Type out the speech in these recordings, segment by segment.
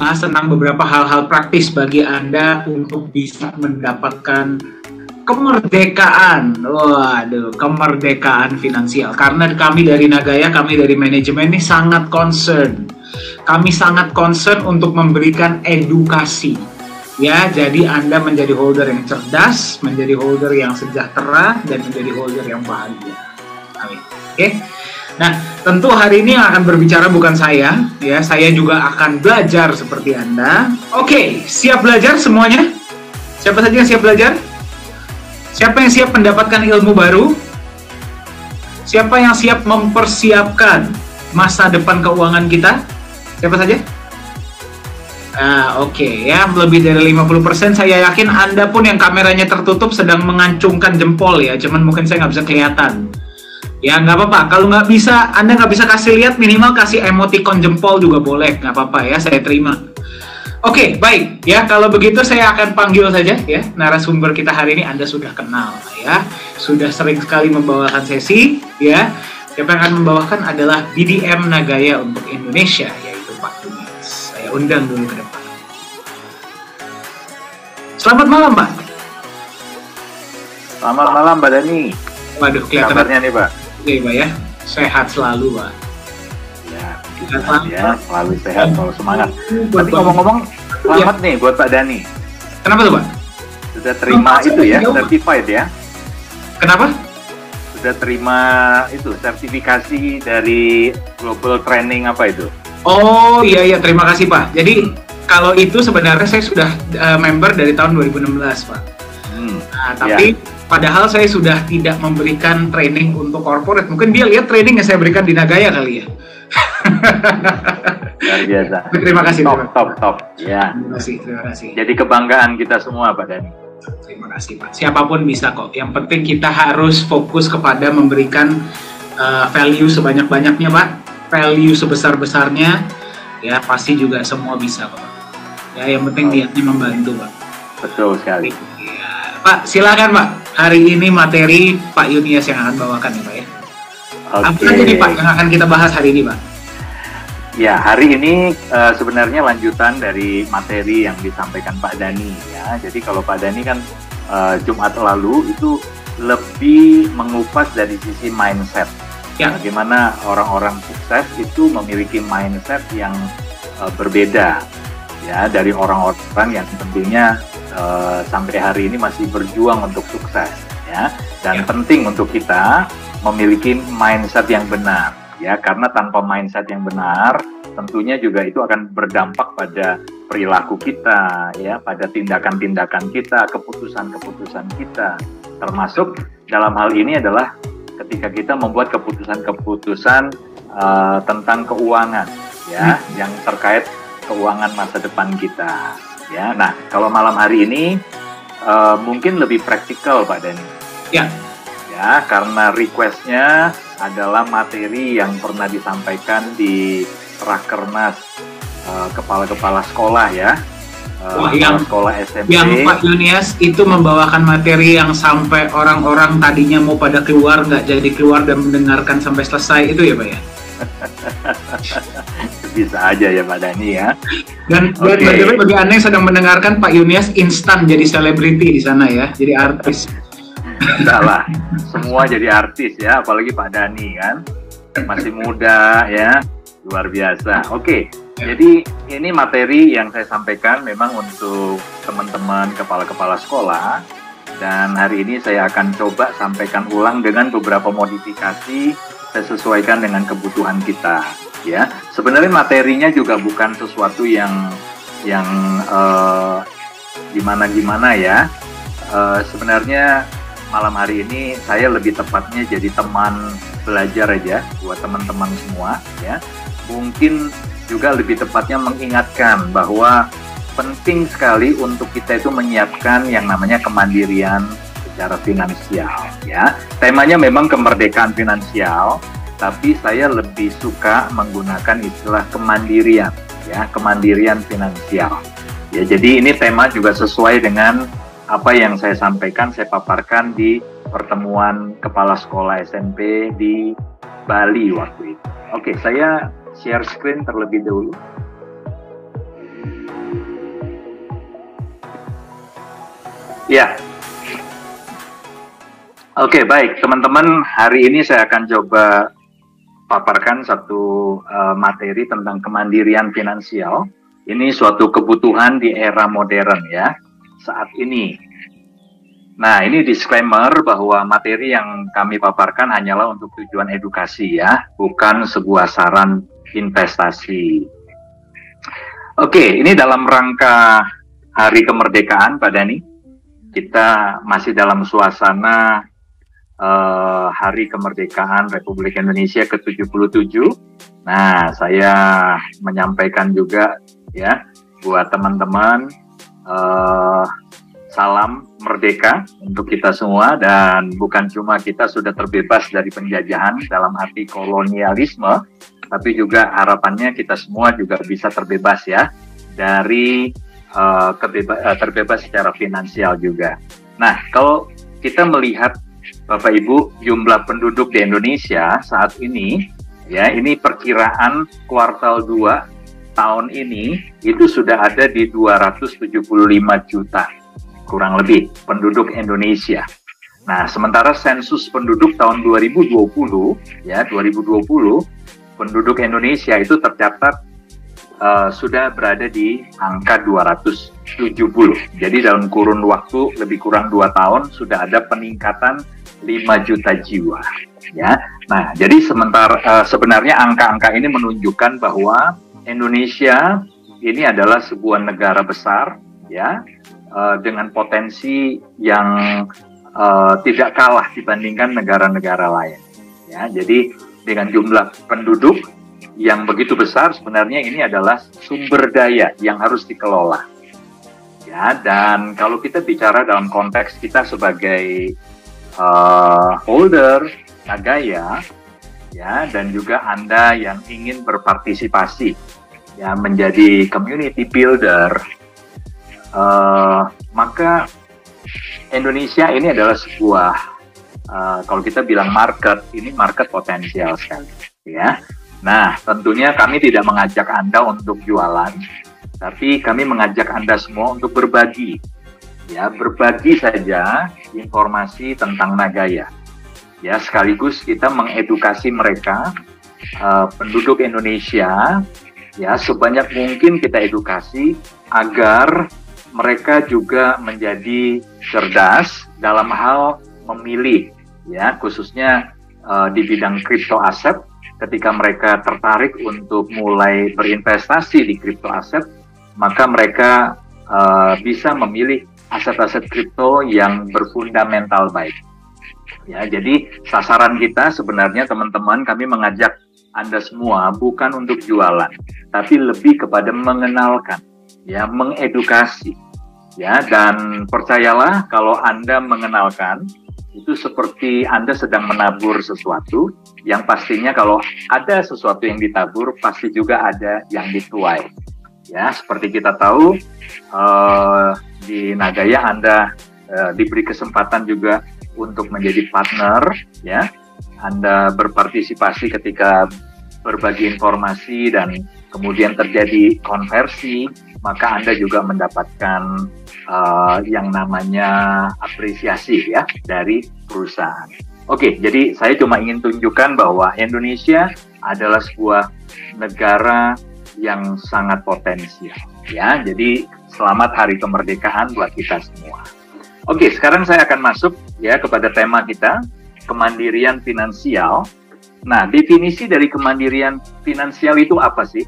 membahas tentang beberapa hal-hal praktis bagi Anda untuk bisa mendapatkan kemerdekaan. Waduh, kemerdekaan finansial. Karena kami dari Nagaya, kami dari manajemen ini sangat concern. Kami sangat concern untuk memberikan edukasi. Ya, jadi Anda menjadi holder yang cerdas, menjadi holder yang sejahtera, dan menjadi holder yang bahagia. Amin. Oke. Nah, tentu hari ini yang akan berbicara bukan saya, ya. Saya juga akan belajar seperti Anda. Oke, siap belajar semuanya? Siapa saja yang siap belajar? Siapa yang siap mendapatkan ilmu baru? Siapa yang siap mempersiapkan masa depan keuangan kita? Siapa saja? Oke, ya, lebih dari 50% saya yakin Anda pun yang kameranya tertutup sedang mengancungkan jempol ya, cuman mungkin saya nggak bisa kelihatan. Ya, nggak apa-apa, kalau nggak bisa, Anda nggak bisa kasih lihat, minimal kasih emoticon jempol juga boleh, nggak apa-apa ya, saya terima. Oke, baik, ya, kalau begitu saya akan panggil saja ya, narasumber kita hari ini Anda sudah kenal ya, sudah sering sekali membawakan sesi ya, siapa yang akan membawakan adalah BDM Nagaya untuk Indonesia, yaitu Pak Yunias. Saya undang dulu ke depan. Selamat malam, Pak. Selamat malam, Mbak Dani. Waduh, kelihatan kabarnya nih, Pak. Oke, Pak ya. Sehat selalu, Pak. Ya, selalu sehat, selalu semangat. Tapi ngomong-ngomong, selamat nih buat Pak Dani. Kenapa tuh, Pak? Sudah terima itu ya, certified ya. Kenapa? Sudah terima itu, sertifikasi dari Global Training apa itu? Oh, iya, terima kasih, Pak. Jadi, kalau itu sebenarnya saya sudah member dari tahun 2016, Pak. Nah, tapi padahal saya sudah tidak memberikan training untuk corporate. Mungkin dia lihat training yang saya berikan di Nagaya kali ya. Luar biasa. Terima kasih. Top. Ya. Terima kasih. Jadi kebanggaan kita semua, Pak Dani. Terima kasih, Pak. Siapapun bisa kok. Yang penting kita harus fokus kepada memberikan value sebanyak-banyaknya, Pak. Value sebesar-besarnya. Ya, pasti juga semua bisa kok. Ya, yang penting niatnya membantu, Pak. Betul sekali. Ya, Pak, silakan, Pak. Hari ini materi Pak Yunias yang akan bawakan ya, Pak ya. Apa saja nih, Pak, yang akan kita bahas hari ini, Pak? Ya, hari ini sebenarnya lanjutan dari materi yang disampaikan Pak Dani ya. Jadi kalau Pak Dani kan Jumat lalu itu lebih mengupas dari sisi mindset. Ya. Bagaimana orang-orang sukses itu memiliki mindset yang berbeda ya dari orang-orang yang tentunya sampai hari ini masih berjuang untuk sukses ya. Dan penting untuk kita memiliki mindset yang benar ya, karena tanpa mindset yang benar tentunya juga itu akan berdampak pada perilaku kita ya, pada tindakan-tindakan kita, keputusan-keputusan kita, termasuk dalam hal ini adalah ketika kita membuat keputusan-keputusan tentang keuangan ya, yang terkait keuangan masa depan kita ya. Nah, kalau malam hari ini mungkin lebih praktikal, Pak Dani ya, karena requestnya adalah materi yang pernah disampaikan di Rakernas kepala-kepala sekolah ya. Yang sekolah SMP. Yang Pak Yunias itu membawakan materi yang sampai orang-orang tadinya mau pada keluar nggak jadi keluar dan mendengarkan sampai selesai itu ya, Pak ya? Bisa aja ya, Pak Dani ya. Dan bagi Anda yang sedang mendengarkan, Pak Yunias instan jadi selebriti di sana ya, jadi artis. Enggak lah, semua jadi artis ya, apalagi Pak Dani kan masih muda ya, luar biasa. Oke. Jadi ini materi yang saya sampaikan memang untuk teman-teman kepala-kepala sekolah, dan hari ini saya akan coba sampaikan ulang dengan beberapa modifikasi saya sesuaikan dengan kebutuhan kita ya. Sebenarnya materinya juga bukan sesuatu yang gimana-gimana ya. Sebenarnya malam hari ini saya lebih tepatnya jadi teman belajar aja buat teman-teman semua ya. Mungkin juga lebih tepatnya mengingatkan bahwa penting sekali untuk kita itu menyiapkan yang namanya kemandirian secara finansial ya. Temanya memang kemerdekaan finansial, tapi saya lebih suka menggunakan istilah kemandirian ya, kemandirian finansial. Ya, jadi ini tema juga sesuai dengan apa yang saya sampaikan, saya paparkan di pertemuan kepala sekolah SMP di Bali waktu itu. Oke, saya share screen terlebih dahulu. Ya, oke, baik teman-teman, hari ini saya akan coba paparkan satu materi tentang kemandirian finansial. Ini suatu kebutuhan di era modern ya, saat ini. Nah, ini disclaimer bahwa materi yang kami paparkan hanyalah untuk tujuan edukasi ya, bukan sebuah saran investasi. Oke, ini dalam rangka Hari Kemerdekaan, Pak Dani. Kita masih dalam suasana Hari Kemerdekaan Republik Indonesia ke-77. Nah, saya menyampaikan juga ya, buat teman-teman, salam merdeka untuk kita semua, dan bukan cuma kita sudah terbebas dari penjajahan dalam arti kolonialisme, tapi juga harapannya kita semua juga bisa terbebas ya dari terbebas secara finansial juga. Nah, kalau kita melihat Bapak Ibu jumlah penduduk di Indonesia saat ini ya, ini perkiraan kuartal 2 tahun ini itu sudah ada di 275 juta kurang lebih penduduk Indonesia. Nah, sementara sensus penduduk tahun 2020 ya, 2020 penduduk Indonesia itu tercatat sudah berada di angka 270. Jadi dalam kurun waktu lebih kurang 2 tahun sudah ada peningkatan 5 juta jiwa ya. Nah, jadi sebenarnya angka-angka ini menunjukkan bahwa Indonesia ini adalah sebuah negara besar ya, dengan potensi yang tidak kalah dibandingkan negara-negara lain ya. Jadi dengan jumlah penduduk yang begitu besar, sebenarnya ini adalah sumber daya yang harus dikelola ya. Dan kalau kita bicara dalam konteks kita sebagai holder Nagaya ya, dan juga Anda yang ingin berpartisipasi ya menjadi community builder, maka Indonesia ini adalah sebuah kalau kita bilang market, ini market potensial sekali ya. Nah, tentunya kami tidak mengajak Anda untuk jualan, tapi kami mengajak Anda semua untuk berbagi ya, berbagi saja informasi tentang Nagaya ya, sekaligus kita mengedukasi mereka, penduduk Indonesia ya, sebanyak mungkin kita edukasi agar mereka juga menjadi cerdas dalam hal memilih ya, khususnya di bidang crypto aset. Ketika mereka tertarik untuk mulai berinvestasi di crypto aset, maka mereka bisa memilih aset-aset kripto yang berfundamental baik ya. Jadi sasaran kita sebenarnya teman-teman, kami mengajak Anda semua bukan untuk jualan, tapi lebih kepada mengenalkan ya, mengedukasi ya. Dan percayalah, kalau Anda mengenalkan, itu seperti Anda sedang menabur sesuatu yang pastinya kalau ada sesuatu yang ditabur, pasti juga ada yang dituai ya. Seperti kita tahu di Nagaya Anda diberi kesempatan juga untuk menjadi partner ya. Anda berpartisipasi ketika berbagi informasi dan kemudian terjadi konversi, maka Anda juga mendapatkan yang namanya apresiasi ya dari perusahaan. Oke, jadi saya cuma ingin tunjukkan bahwa Indonesia adalah sebuah negara yang sangat potensial ya. Jadi selamat Hari Kemerdekaan buat kita semua. Oke, sekarang saya akan masuk ya kepada tema kita, kemandirian finansial. Nah, definisi dari kemandirian finansial itu apa sih?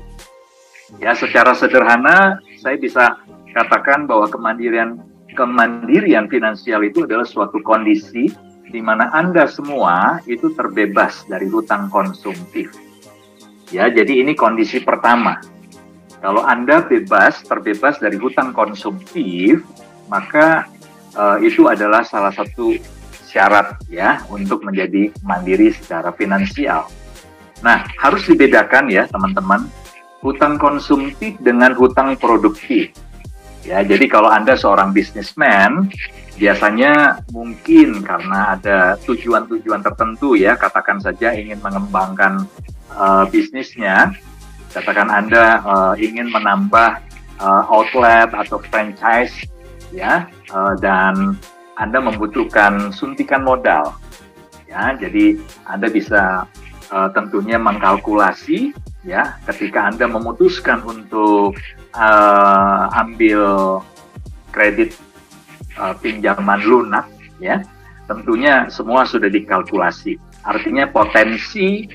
Ya, secara sederhana saya bisa katakan bahwa kemandirian finansial itu adalah suatu kondisi di mana Anda semua itu terbebas dari hutang konsumtif. Ya, jadi ini kondisi pertama. Kalau Anda terbebas dari hutang konsumtif, maka itu adalah salah satu syarat ya untuk menjadi mandiri secara finansial. Nah, harus dibedakan ya teman-teman, hutang konsumtif dengan hutang produktif. Ya, jadi kalau Anda seorang bisnismen, biasanya mungkin karena ada tujuan-tujuan tertentu ya, katakan saja ingin mengembangkan bisnisnya, katakan Anda ingin menambah outlet atau franchise ya, dan Anda membutuhkan suntikan modal, ya. Jadi Anda bisa tentunya mengkalkulasi, ya, ketika Anda memutuskan untuk ambil kredit pinjaman lunak, ya, tentunya semua sudah dikalkulasi. Artinya potensi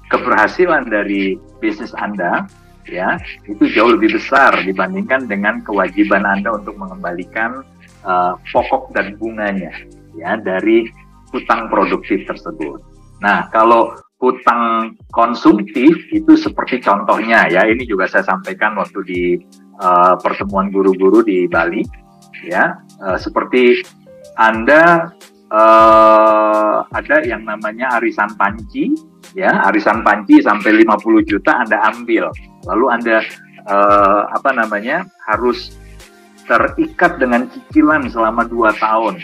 keberhasilan dari bisnis Anda, ya, itu jauh lebih besar dibandingkan dengan kewajiban Anda untuk mengembalikan pokok dan bunganya, ya, dari hutang produktif tersebut. Nah, kalau hutang konsumtif itu seperti contohnya, ya, ini juga saya sampaikan waktu di pertemuan guru-guru di Bali, ya, seperti Anda ada yang namanya arisan panci, ya, arisan panci sampai 50 juta Anda ambil, lalu Anda harus terikat dengan cicilan selama 2 tahun.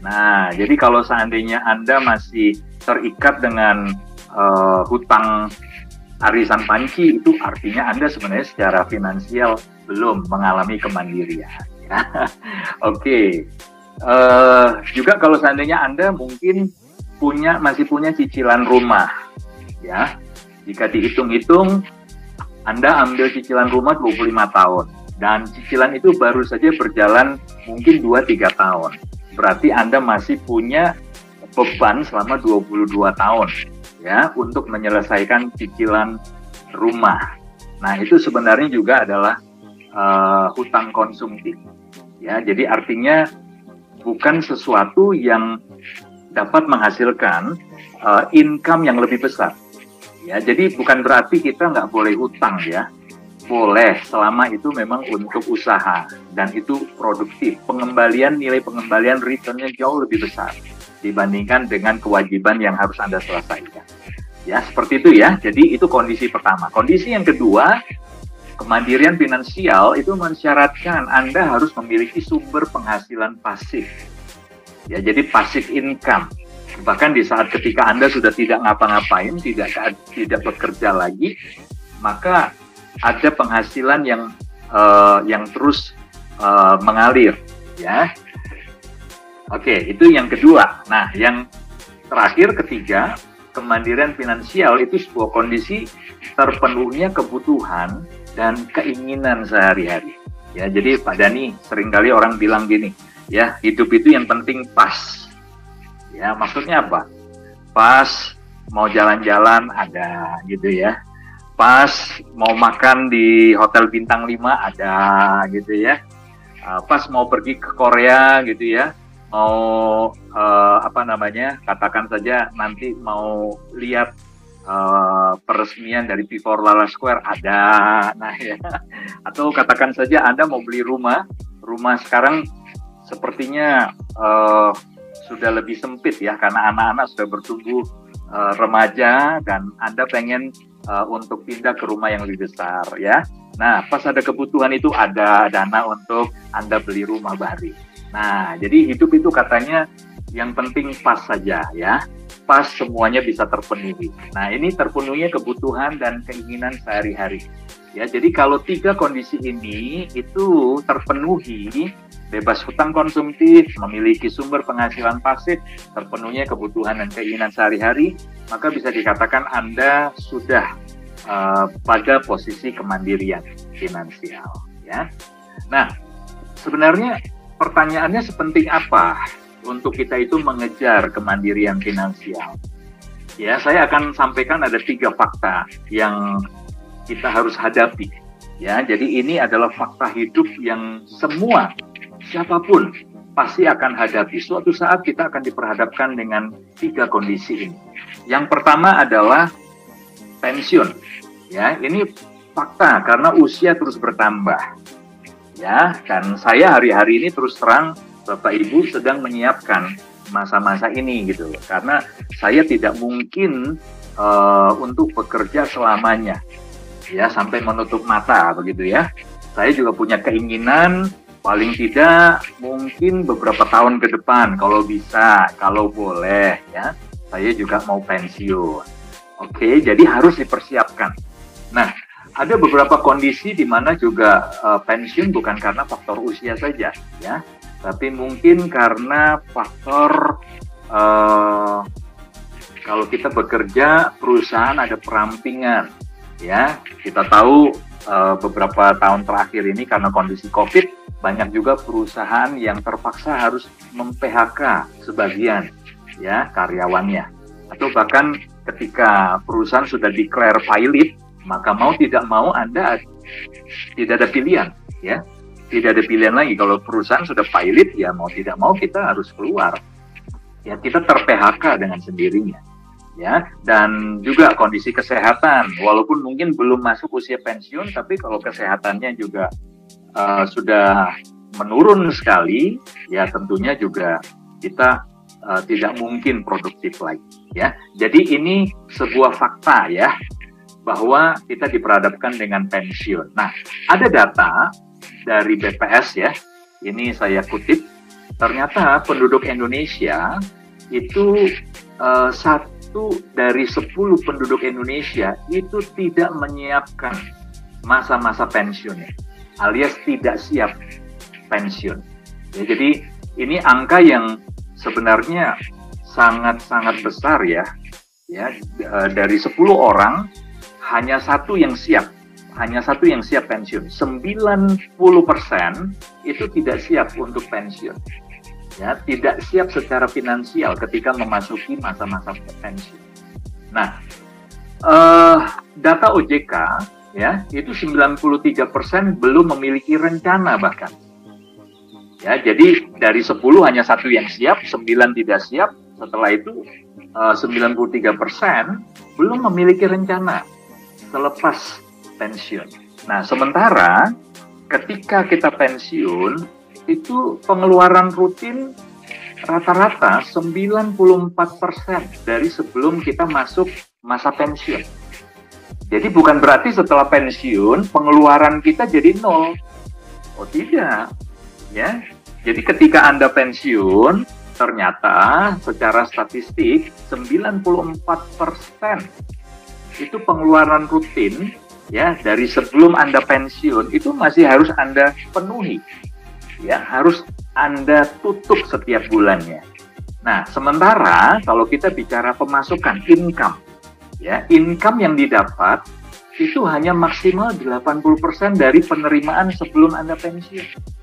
Nah, jadi kalau seandainya Anda masih terikat dengan hutang arisan panci, itu artinya Anda sebenarnya secara finansial belum mengalami kemandirian. Ya. Oke. Juga kalau seandainya Anda mungkin masih punya cicilan rumah, ya, jika dihitung-hitung Anda ambil cicilan rumah 25 tahun dan cicilan itu baru saja berjalan mungkin 2-3 tahun, berarti Anda masih punya beban selama 22 tahun, ya, untuk menyelesaikan cicilan rumah. Nah, itu sebenarnya juga adalah hutang konsumtif, ya. Jadi artinya bukan sesuatu yang dapat menghasilkan income yang lebih besar, ya. Jadi bukan berarti kita nggak boleh hutang, ya. Boleh, selama itu memang untuk usaha dan itu produktif. Nilai pengembalian returnnya jauh lebih besar dibandingkan dengan kewajiban yang harus Anda selesaikan. Ya, seperti itu, ya. Jadi itu kondisi pertama. Kondisi yang kedua, kemandirian finansial itu mensyaratkan Anda harus memiliki sumber penghasilan pasif. Ya, jadi passive income. Bahkan di saat ketika Anda sudah tidak ngapa-ngapain, tidak bekerja lagi, maka ada penghasilan yang terus mengalir, ya. Oke, itu yang kedua. Nah, yang terakhir, ketiga, kemandirian finansial itu sebuah kondisi terpenuhnya kebutuhan dan keinginan sehari-hari. Ya, jadi Pak Dani, seringkali orang bilang gini, ya, hidup itu yang penting pas. Ya, maksudnya apa? Pas mau jalan-jalan ada, gitu ya. Pas mau makan di hotel bintang 5 ada, gitu ya. Pas mau pergi ke Korea, gitu ya. Mau katakan saja nanti mau lihat peresmian dari P4 Lala Square ada, nah, ya. Atau katakan saja Anda mau beli rumah sekarang sepertinya sudah lebih sempit, ya, karena anak-anak sudah bertumbuh remaja dan Anda pengen untuk pindah ke rumah yang lebih besar, ya. Nah, pas ada kebutuhan itu ada dana untuk Anda beli rumah baru. Nah, jadi hidup itu katanya yang penting pas saja, ya. Pas semuanya bisa terpenuhi. Nah, ini terpenuhinya kebutuhan dan keinginan sehari-hari. Ya, jadi kalau 3 kondisi ini itu terpenuhi, bebas hutang konsumtif, memiliki sumber penghasilan pasif, terpenuhinya kebutuhan dan keinginan sehari-hari, maka bisa dikatakan Anda sudah pada posisi kemandirian finansial, ya. Nah, sebenarnya pertanyaannya sepenting apa untuk kita itu mengejar kemandirian finansial? Ya, saya akan sampaikan ada 3 fakta yang kita harus hadapi. Ya, jadi ini adalah fakta hidup yang semua siapapun pasti akan hadapi. Suatu saat kita akan diperhadapkan dengan 3 kondisi ini. Yang pertama adalah pensiun. Ya, ini fakta karena usia terus bertambah. Ya, dan saya hari-hari ini terus terang Bapak Ibu sedang menyiapkan masa-masa ini gitu loh. Karena saya tidak mungkin untuk bekerja selamanya. Ya, sampai menutup mata begitu ya. Saya juga punya keinginan paling tidak mungkin beberapa tahun ke depan kalau bisa, kalau boleh ya. Saya juga mau pensiun. Oke, jadi harus dipersiapkan. Nah, ada beberapa kondisi di mana juga pensiun bukan karena faktor usia saja, ya, tapi mungkin karena faktor kalau kita bekerja perusahaan ada perampingan, ya. Kita tahu beberapa tahun terakhir ini karena kondisi COVID banyak juga perusahaan yang terpaksa harus mem-PHK sebagian, ya, karyawannya, atau bahkan ketika perusahaan sudah declare pilot, maka mau tidak mau Anda tidak ada pilihan, ya, tidak ada pilihan lagi. Kalau perusahaan sudah pilot, ya mau tidak mau kita harus keluar, ya, kita ter-PHK dengan sendirinya, ya. Dan juga kondisi kesehatan, walaupun mungkin belum masuk usia pensiun, tapi kalau kesehatannya juga sudah menurun sekali, ya tentunya juga kita tidak mungkin produktif lagi, ya. Jadi ini sebuah fakta, ya, bahwa kita diperhadapkan dengan pensiun. Nah, ada data dari BPS, ya, ini saya kutip, ternyata penduduk Indonesia itu 1 dari 10 penduduk Indonesia itu tidak menyiapkan masa-masa pensiunnya, alias tidak siap pensiun. Ya, jadi ini angka yang sebenarnya sangat-sangat besar, ya. Dari 10 orang hanya satu yang siap pensiun. 90% itu tidak siap untuk pensiun. Ya, tidak siap secara finansial ketika memasuki masa-masa pensiun. Nah, data OJK, ya, itu 93% belum memiliki rencana bahkan. Ya, jadi dari 10 hanya satu yang siap, 9 tidak siap. Setelah itu 93% belum memiliki rencana selepas pensiun. Nah, sementara ketika kita pensiun itu pengeluaran rutin rata-rata 94% dari sebelum kita masuk masa pensiun. Jadi bukan berarti setelah pensiun pengeluaran kita jadi 0. Oh tidak, ya. Jadi ketika Anda pensiun, ternyata secara statistik 94% itu pengeluaran rutin, ya, dari sebelum Anda pensiun itu masih harus Anda penuhi. Ya, harus Anda tutup setiap bulannya. Nah, sementara kalau kita bicara pemasukan income, ya, income yang didapat itu hanya maksimal 80% dari penerimaan sebelum Anda pensiun.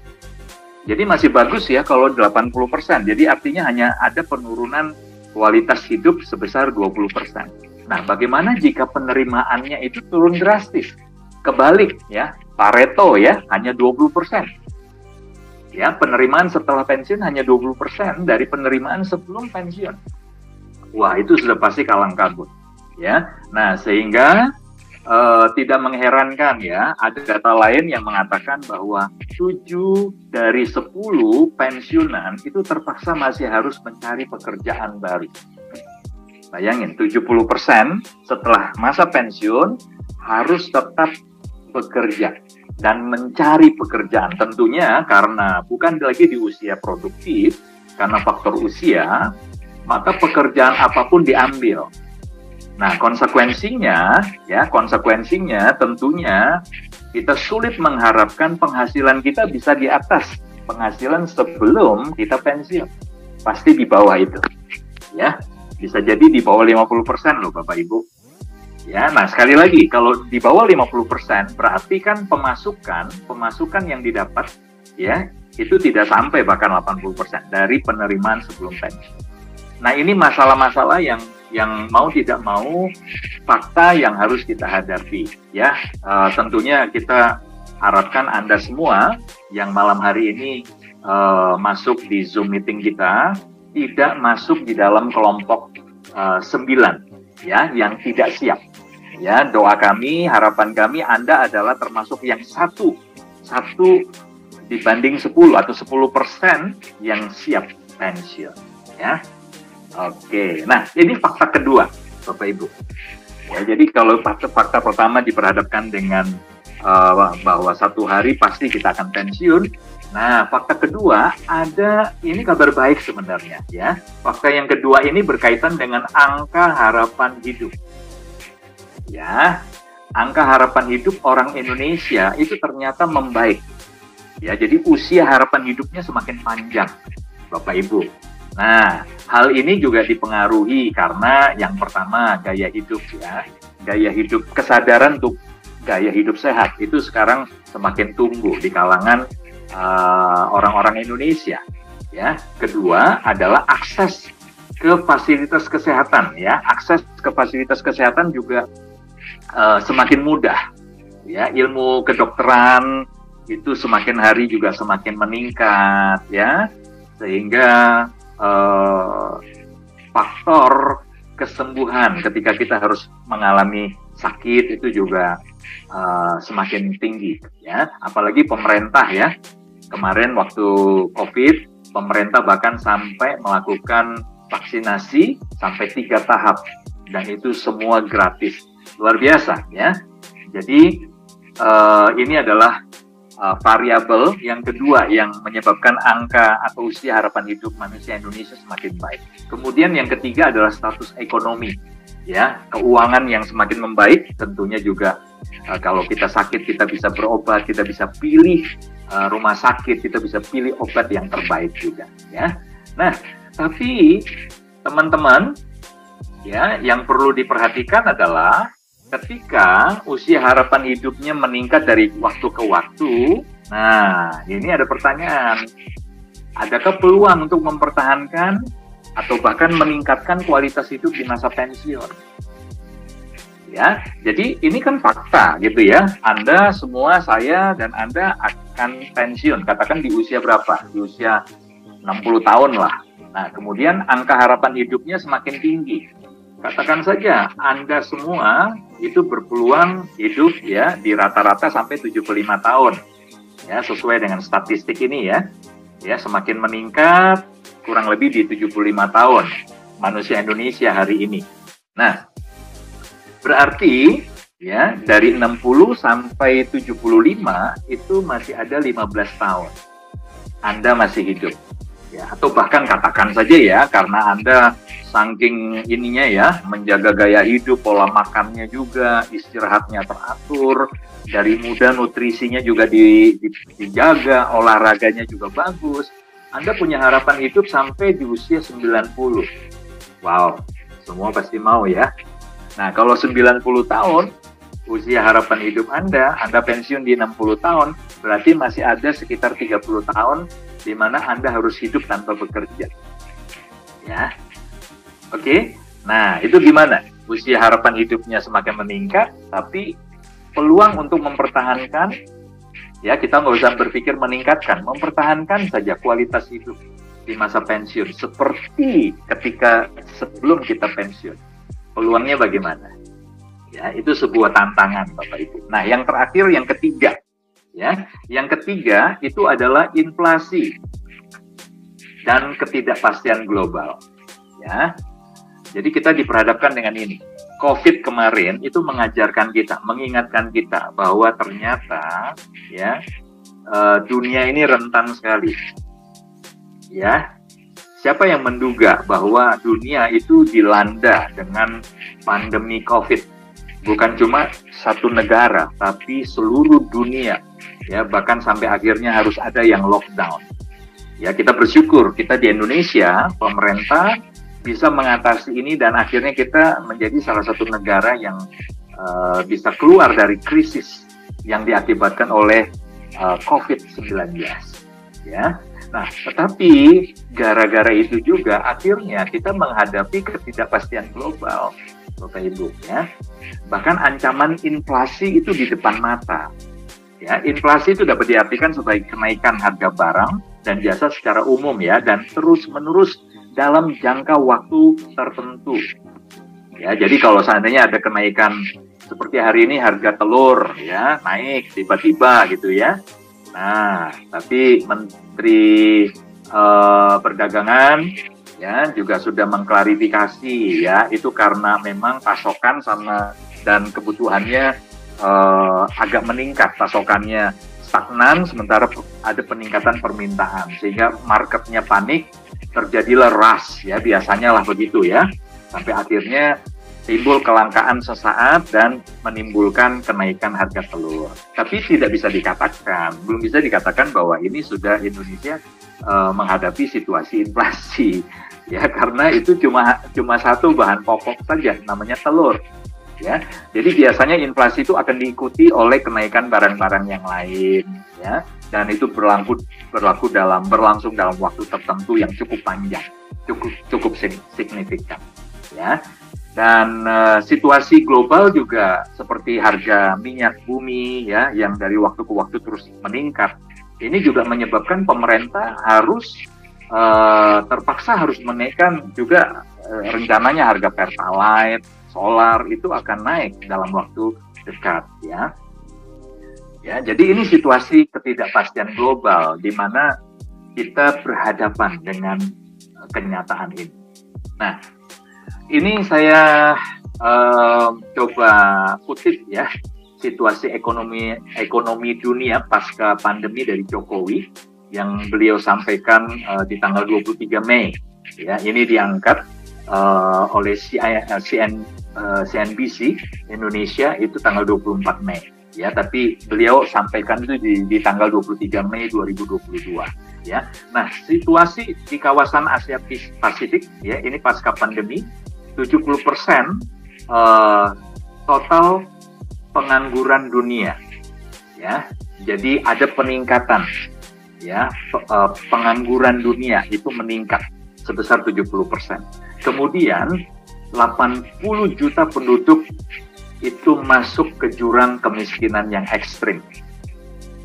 Jadi masih bagus, ya, kalau 80%. Jadi artinya hanya ada penurunan kualitas hidup sebesar 20%. Nah, bagaimana jika penerimaannya itu turun drastis? Kebalik, ya, Pareto, ya, hanya 20%. Ya, penerimaan setelah pensiun hanya 20% dari penerimaan sebelum pensiun. Wah, itu sudah pasti kalang kabut, ya. Nah, sehingga tidak mengherankan, ya, ada data lain yang mengatakan bahwa 7 dari 10 pensiunan itu terpaksa masih harus mencari pekerjaan baru. Bayangin, 70% setelah masa pensiun harus tetap bekerja dan mencari pekerjaan. Tentunya karena bukan lagi di usia produktif, karena faktor usia, maka pekerjaan apapun diambil. Nah, konsekuensinya tentunya kita sulit mengharapkan penghasilan kita bisa di atas penghasilan sebelum kita pensiun. Pasti di bawah itu, ya. Bisa jadi di bawah 50% loh, Bapak Ibu. Ya, nah sekali lagi, kalau di bawah 50% berarti kan pemasukan yang didapat, ya, itu tidak sampai bahkan 80% dari penerimaan sebelum pensiun. Nah, ini masalah-masalah yang mau tidak mau fakta yang harus kita hadapi, ya. Tentunya kita harapkan Anda semua yang malam hari ini masuk di Zoom meeting kita tidak masuk di dalam kelompok 9, ya, yang tidak siap. Ya, doa kami, harapan kami Anda adalah termasuk yang satu dibanding 10 atau 10% yang siap pensiun, ya. Oke, nah ini fakta kedua, Bapak Ibu. Ya, jadi kalau fakta pertama diperhadapkan dengan bahwa satu hari pasti kita akan pensiun. Nah, fakta kedua ada, ini kabar baik sebenarnya, ya. Fakta yang kedua ini berkaitan dengan angka harapan hidup. Ya, angka harapan hidup orang Indonesia itu ternyata membaik. Ya, jadi usia harapan hidupnya semakin panjang, Bapak Ibu. Nah, hal ini juga dipengaruhi karena yang pertama gaya hidup ya, gaya hidup, kesadaran untuk gaya hidup sehat itu sekarang semakin tumbuh di kalangan orang-orang Indonesia. Ya, kedua adalah akses ke fasilitas kesehatan ya, akses ke fasilitas kesehatan juga semakin mudah. Ya, ilmu kedokteran itu semakin hari juga semakin meningkat ya, sehingga faktor kesembuhan ketika kita harus mengalami sakit itu juga semakin tinggi ya, apalagi pemerintah ya, kemarin waktu COVID pemerintah bahkan sampai melakukan vaksinasi sampai 3 tahap dan itu semua gratis, luar biasa ya. Jadi ini adalah variabel yang kedua yang menyebabkan angka atau usia harapan hidup manusia Indonesia semakin baik. Kemudian yang ketiga adalah status ekonomi, ya, keuangan yang semakin membaik. Tentunya juga kalau kita sakit kita bisa berobat, kita bisa pilih rumah sakit, kita bisa pilih obat yang terbaik juga, ya. Nah, tapi teman-teman, ya, yang perlu diperhatikan adalah ketika usia harapan hidupnya meningkat dari waktu ke waktu, nah ini ada pertanyaan, adakah peluang untuk mempertahankan atau bahkan meningkatkan kualitas hidup di masa pensiun? Ya, jadi ini kan fakta gitu ya, Anda semua, saya dan Anda akan pensiun, katakan di usia berapa? Di usia 60 tahun lah. Nah, kemudian angka harapan hidupnya semakin tinggi. Katakan saja Anda semua itu berpeluang hidup ya di rata-rata sampai 75 tahun. Ya, sesuai dengan statistik ini ya. Ya, semakin meningkat kurang lebih di 75 tahun manusia Indonesia hari ini. Nah, berarti ya dari 60 sampai 75 itu masih ada 15 tahun. Anda masih hidup. Ya, atau bahkan katakan saja ya, karena Anda saking ininya ya, menjaga gaya hidup, pola makannya juga, istirahatnya teratur, dari muda nutrisinya juga dijaga, olahraganya juga bagus, Anda punya harapan hidup sampai di usia 90. Wow, semua pasti mau ya. Nah, kalau 90 tahun, usia harapan hidup Anda pensiun di 60 tahun, berarti masih ada sekitar 30 tahun di mana Anda harus hidup tanpa bekerja. Ya. Oke. Nah, itu gimana? Usia harapan hidupnya semakin meningkat, tapi peluang untuk mempertahankan, ya kita nggak usah berpikir meningkatkan, mempertahankan saja kualitas hidup di masa pensiun, seperti ketika sebelum kita pensiun. Peluangnya bagaimana? Ya, itu sebuah tantangan, Bapak Ibu. Nah, yang terakhir, yang ketiga, ya, yang ketiga itu adalah inflasi dan ketidakpastian global. Ya, jadi kita diperhadapkan dengan ini. COVID kemarin itu mengajarkan kita, mengingatkan kita bahwa ternyata, ya, dunia ini rentan sekali. Ya, siapa yang menduga bahwa dunia itu dilanda dengan pandemi COVID? Bukan cuma satu negara, tapi seluruh dunia, ya, bahkan sampai akhirnya harus ada yang lockdown. Ya, kita bersyukur kita di Indonesia, pemerintah bisa mengatasi ini dan akhirnya kita menjadi salah satu negara yang bisa keluar dari krisis yang diakibatkan oleh COVID-19. Ya, nah, tetapi gara-gara itu juga akhirnya kita menghadapi ketidakpastian global, Bapak Ibu, ya. Bahkan ancaman inflasi itu di depan mata. Ya, inflasi itu dapat diartikan sebagai kenaikan harga barang dan jasa secara umum ya, dan terus-menerus dalam jangka waktu tertentu. Ya, jadi kalau seandainya ada kenaikan seperti hari ini harga telur ya naik tiba-tiba gitu ya. Nah, tapi Menteri Perdagangan ya juga sudah mengklarifikasi ya, itu karena memang pasokan sama dan kebutuhannya agak meningkat, pasokannya stagnan sementara ada peningkatan permintaan sehingga marketnya panik, terjadilah rush ya, biasanya lah begitu ya, sampai akhirnya timbul kelangkaan sesaat dan menimbulkan kenaikan harga telur. Tapi belum bisa dikatakan bahwa ini sudah Indonesia menghadapi situasi inflasi, ya, karena itu cuma satu bahan pokok saja, namanya telur. Ya, jadi biasanya inflasi itu akan diikuti oleh kenaikan barang-barang yang lain, ya, dan itu berlangsung dalam waktu tertentu yang cukup panjang, cukup signifikan, ya. Dan situasi global juga seperti harga minyak bumi, ya, yang dari waktu ke waktu terus meningkat. Ini juga menyebabkan pemerintah terpaksa harus menaikkan juga rencananya harga Pertalite, solar itu akan naik dalam waktu dekat, ya. Ya, jadi ini situasi ketidakpastian global di mana kita berhadapan dengan kenyataan ini. Nah, ini saya coba kutip, ya, situasi ekonomi dunia pasca pandemi dari Jokowi yang beliau sampaikan di tanggal 23 Mei. Ya, ini diangkat oleh CNBC Indonesia itu tanggal 24 Mei. Ya, tapi beliau sampaikan itu di tanggal 23 Mei 2022. Ya, nah, situasi di kawasan Asia Pasifik, ya, ini pasca pandemi, 70% total pengangguran dunia, ya. Jadi ada peningkatan, ya, pengangguran dunia itu meningkat sebesar 70%. Kemudian 80 juta penduduk itu masuk ke jurang kemiskinan yang ekstrim.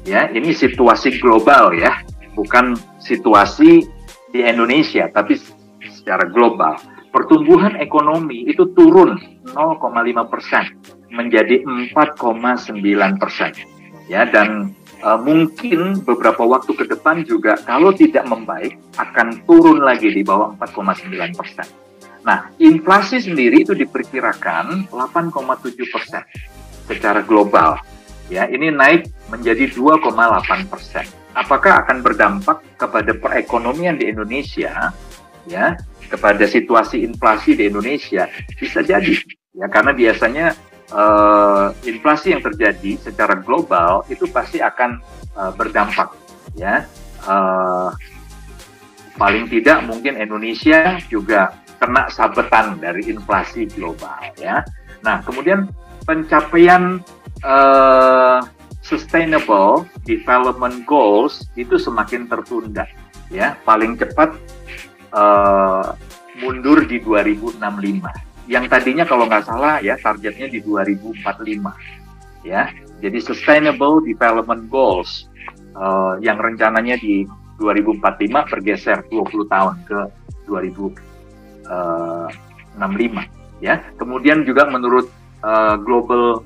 Ya, ini situasi global, ya, bukan situasi di Indonesia, tapi secara global. Pertumbuhan ekonomi itu turun 0,5% menjadi 4,9%. Ya, dan mungkin beberapa waktu ke depan juga kalau tidak membaik akan turun lagi di bawah 4,9%. Nah, inflasi sendiri itu diperkirakan 8,7% secara global. Ya, ini naik menjadi 2,8%. Apakah akan berdampak kepada perekonomian di Indonesia? Ya, kepada situasi inflasi di Indonesia bisa jadi, ya, karena biasanya inflasi yang terjadi secara global itu pasti akan berdampak, ya. Paling tidak mungkin Indonesia juga kena sabetan dari inflasi global, ya. Nah, kemudian pencapaian Sustainable Development Goals itu semakin tertunda, ya. Paling cepat mundur di 2065. Yang tadinya kalau nggak salah, ya, targetnya di 2045, ya. Jadi Sustainable Development Goals yang rencananya di 2045 bergeser 20 tahun ke 2065, ya. Kemudian juga menurut Global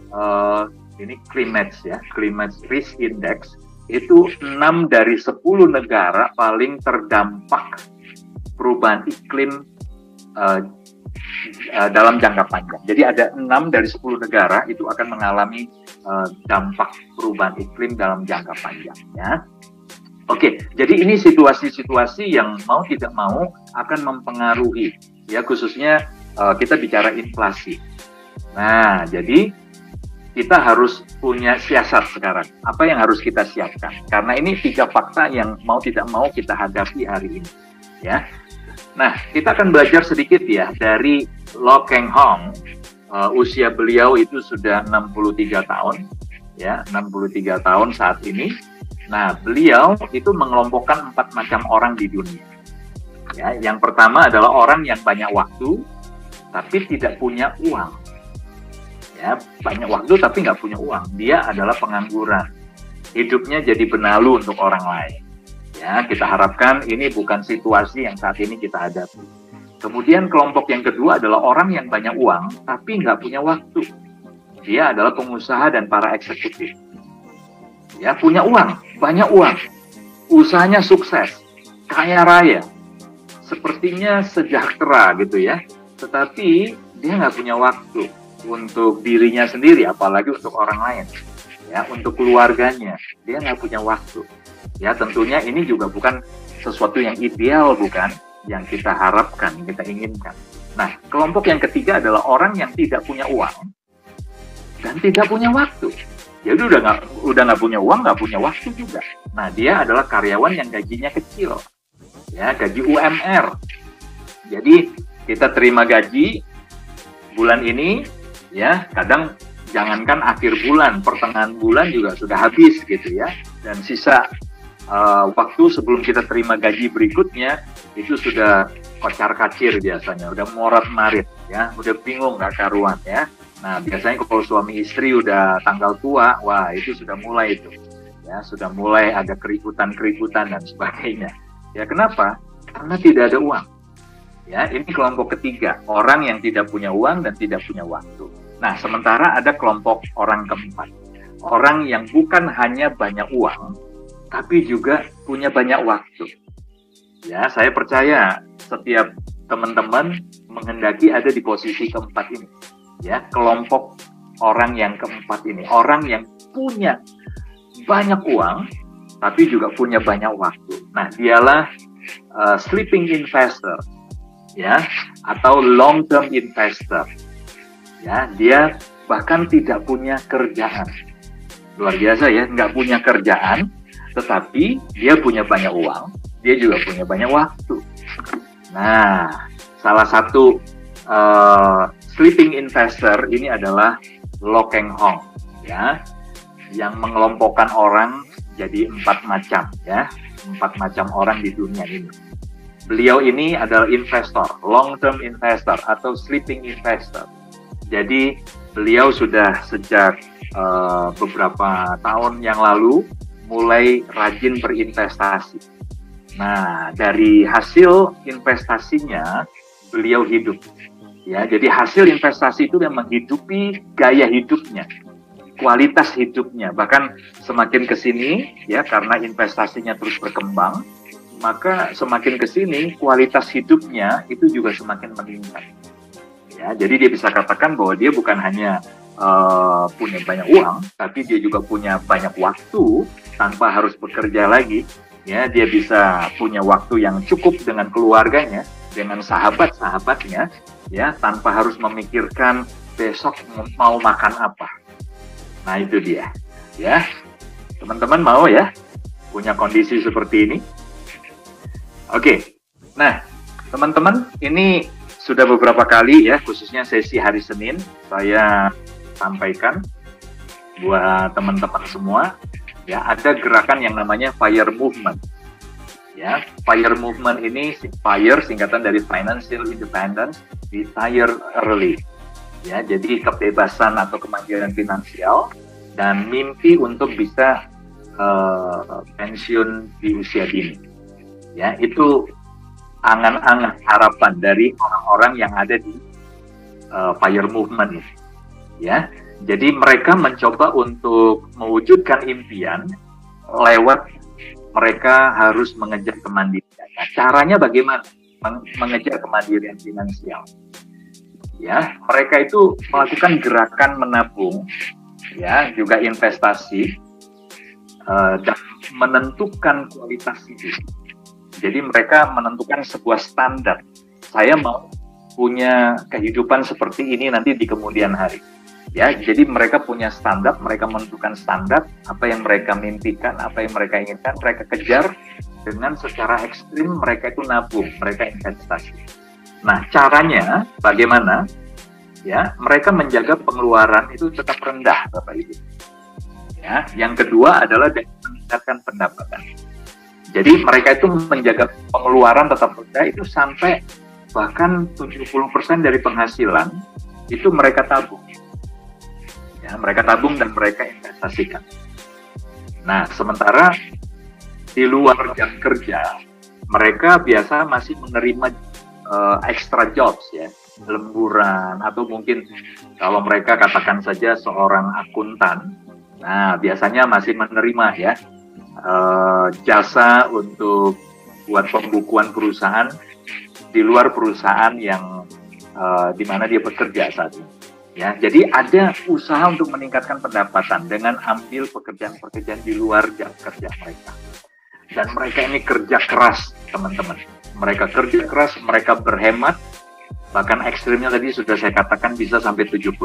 Climate Risk Index itu 6 dari 10 negara paling terdampak perubahan iklim dalam jangka panjang. Jadi ada 6 dari 10 negara itu akan mengalami dampak perubahan iklim dalam jangka panjang, ya. Oke, jadi ini situasi-situasi yang mau tidak mau akan mempengaruhi, ya, khususnya kita bicara inflasi. Nah, jadi kita harus punya siasat sekarang. Apa yang harus kita siapkan? Karena ini 3 fakta yang mau tidak mau kita hadapi hari ini, ya. Nah, kita akan belajar sedikit, ya, dari Lo Keng Hong. Usia beliau itu sudah 63 tahun, ya, 63 tahun saat ini. Nah, beliau itu mengelompokkan 4 macam orang di dunia. Ya, yang pertama adalah orang yang banyak waktu, tapi tidak punya uang. Ya, banyak waktu tapi nggak punya uang. Dia adalah pengangguran. Hidupnya jadi benalu untuk orang lain. Ya, kita harapkan ini bukan situasi yang saat ini kita hadapi. Kemudian kelompok yang kedua adalah orang yang banyak uang tapi nggak punya waktu. Dia adalah pengusaha dan para eksekutif. Ya, punya uang, banyak uang, usahanya sukses, kaya raya, sepertinya sejahtera gitu, ya. Tetapi dia nggak punya waktu untuk dirinya sendiri, apalagi untuk orang lain. Ya, untuk keluarganya, dia nggak punya waktu. Ya, tentunya ini juga bukan sesuatu yang ideal, bukan yang kita harapkan, yang kita inginkan. Nah, kelompok yang ketiga adalah orang yang tidak punya uang dan tidak punya waktu. Jadi udah nggak punya uang, nggak punya waktu juga. Nah, dia adalah karyawan yang gajinya kecil, ya, gaji UMR. Jadi kita terima gaji bulan ini, ya, kadang jangankan akhir bulan, pertengahan bulan juga sudah habis gitu ya. Dan sisa waktu sebelum kita terima gaji berikutnya itu sudah kocar-kacir biasanya, udah morat-marit ya, udah bingung nggak karuan ya. Nah, biasanya kalau suami istri udah tanggal tua, wah itu sudah mulai itu. Ya, sudah mulai ada keributan-keributan dan sebagainya. Ya, kenapa? Karena tidak ada uang. Ya, ini kelompok ketiga, orang yang tidak punya uang dan tidak punya waktu. Nah, sementara ada kelompok orang keempat. Orang yang bukan hanya banyak uang, tapi juga punya banyak waktu. Ya, saya percaya setiap teman-teman menghendaki ada di posisi keempat ini. Ya, kelompok orang yang keempat ini, orang yang punya banyak uang tapi juga punya banyak waktu. Nah, dialah sleeping investor, ya, atau long term investor. Ya, dia bahkan tidak punya kerjaan. Luar biasa ya, nggak punya kerjaan, tetapi dia punya banyak uang, dia juga punya banyak waktu. Nah, salah satu sleeping investor ini adalah Lo Keng Hong, ya, yang mengelompokkan orang jadi 4 macam, ya, 4 macam orang di dunia ini. Beliau ini adalah investor, long term investor atau sleeping investor. Jadi beliau sudah sejak beberapa tahun yang lalu mulai rajin berinvestasi. Nah, dari hasil investasinya beliau hidup. Ya, jadi hasil investasi itu yang menghidupi gaya hidupnya, kualitas hidupnya. Bahkan semakin ke sini, ya, karena investasinya terus berkembang, maka semakin ke sini kualitas hidupnya itu juga semakin meningkat. Ya, jadi dia bisa katakan bahwa dia bukan hanya punya banyak uang, tapi dia juga punya banyak waktu tanpa harus bekerja lagi. Ya, dia bisa punya waktu yang cukup dengan keluarganya, dengan sahabat-sahabatnya, ya, tanpa harus memikirkan besok mau makan apa. Nah, itu dia, ya. Teman-teman mau ya punya kondisi seperti ini? Oke. Nah, teman-teman, ini sudah beberapa kali ya, khususnya sesi hari Senin, saya sampaikan buat teman-teman semua, ya, ada gerakan yang namanya FIRE movement. Ya, FIRE movement ini, FIRE singkatan dari Financial Independence, Retire Early. Ya, jadi kebebasan atau kemandirian finansial dan mimpi untuk bisa pensiun di usia dini. Ya, itu angan-angan harapan dari orang-orang yang ada di FIRE movement ini. Ya, jadi mereka mencoba untuk mewujudkan impian lewat mereka harus mengejar kemandirian. Nah, caranya bagaimana mengejar kemandirian finansial? Ya, mereka itu melakukan gerakan menabung, ya, juga investasi dan menentukan kualitas hidup. Jadi mereka menentukan sebuah standar. Saya mau punya kehidupan seperti ini nanti di kemudian hari. Ya, jadi mereka punya standar, mereka menentukan standar, apa yang mereka mimpikan, apa yang mereka inginkan, mereka kejar dengan secara ekstrim, mereka itu nabung, mereka investasi. Nah, caranya bagaimana? Ya, mereka menjaga pengeluaran itu tetap rendah, Bapak Ibu. Ya, yang kedua adalah meningkatkan pendapatan. Jadi mereka itu menjaga pengeluaran tetap rendah itu sampai bahkan 70% dari penghasilan itu mereka tabung. Ya, mereka tabung dan mereka investasikan. Nah, sementara di luar jam kerja, mereka biasa masih menerima extra jobs, ya, lemburan, atau mungkin kalau mereka katakan saja seorang akuntan, nah biasanya masih menerima ya jasa untuk buat pembukuan perusahaan di luar perusahaan yang di mana dia bekerja saat ini. Ya, jadi ada usaha untuk meningkatkan pendapatan dengan ambil pekerjaan-pekerjaan di luar jam kerja mereka. Dan mereka ini kerja keras, teman-teman. Mereka kerja keras, mereka berhemat, Bahkan ekstrimnya tadi sudah saya katakan bisa sampai 70%.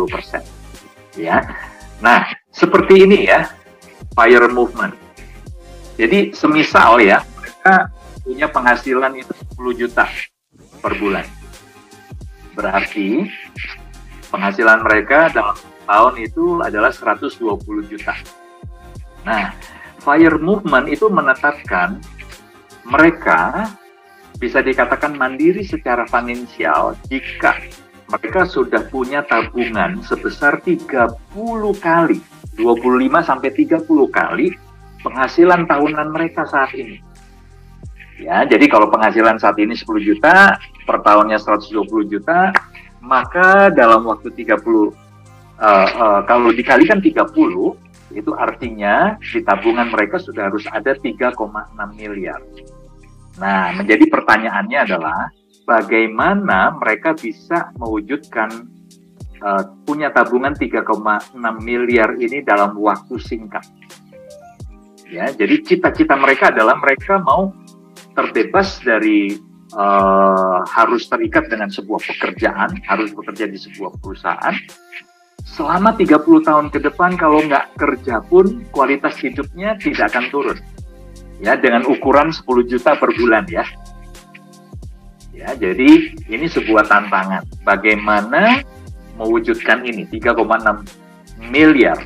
Ya. Nah, seperti ini ya, FIRE movement. Jadi semisal ya, mereka punya penghasilan itu 10 juta per bulan. Berarti penghasilan mereka dalam tahun itu adalah 120 juta. Nah, FIRE movement itu menetapkan mereka bisa dikatakan mandiri secara finansial jika mereka sudah punya tabungan sebesar 30 kali, 25 sampai 30 kali penghasilan tahunan mereka saat ini. Ya, jadi kalau penghasilan saat ini 10 juta, per tahunnya 120 juta, maka dalam waktu 30 kalau dikalikan 30, itu artinya di tabungan mereka sudah harus ada 3,6 miliar. Nah, menjadi pertanyaannya adalah bagaimana mereka bisa mewujudkan punya tabungan 3,6 miliar ini dalam waktu singkat. Ya, jadi cita-cita mereka adalah mereka mau terbebas dari harus terikat dengan sebuah pekerjaan, harus bekerja di sebuah perusahaan. Selama 30 tahun ke depan, kalau nggak kerja pun kualitas hidupnya tidak akan turun. Ya, dengan ukuran 10 juta per bulan ya. Ya, jadi ini sebuah tantangan. Bagaimana mewujudkan ini 3,6 miliar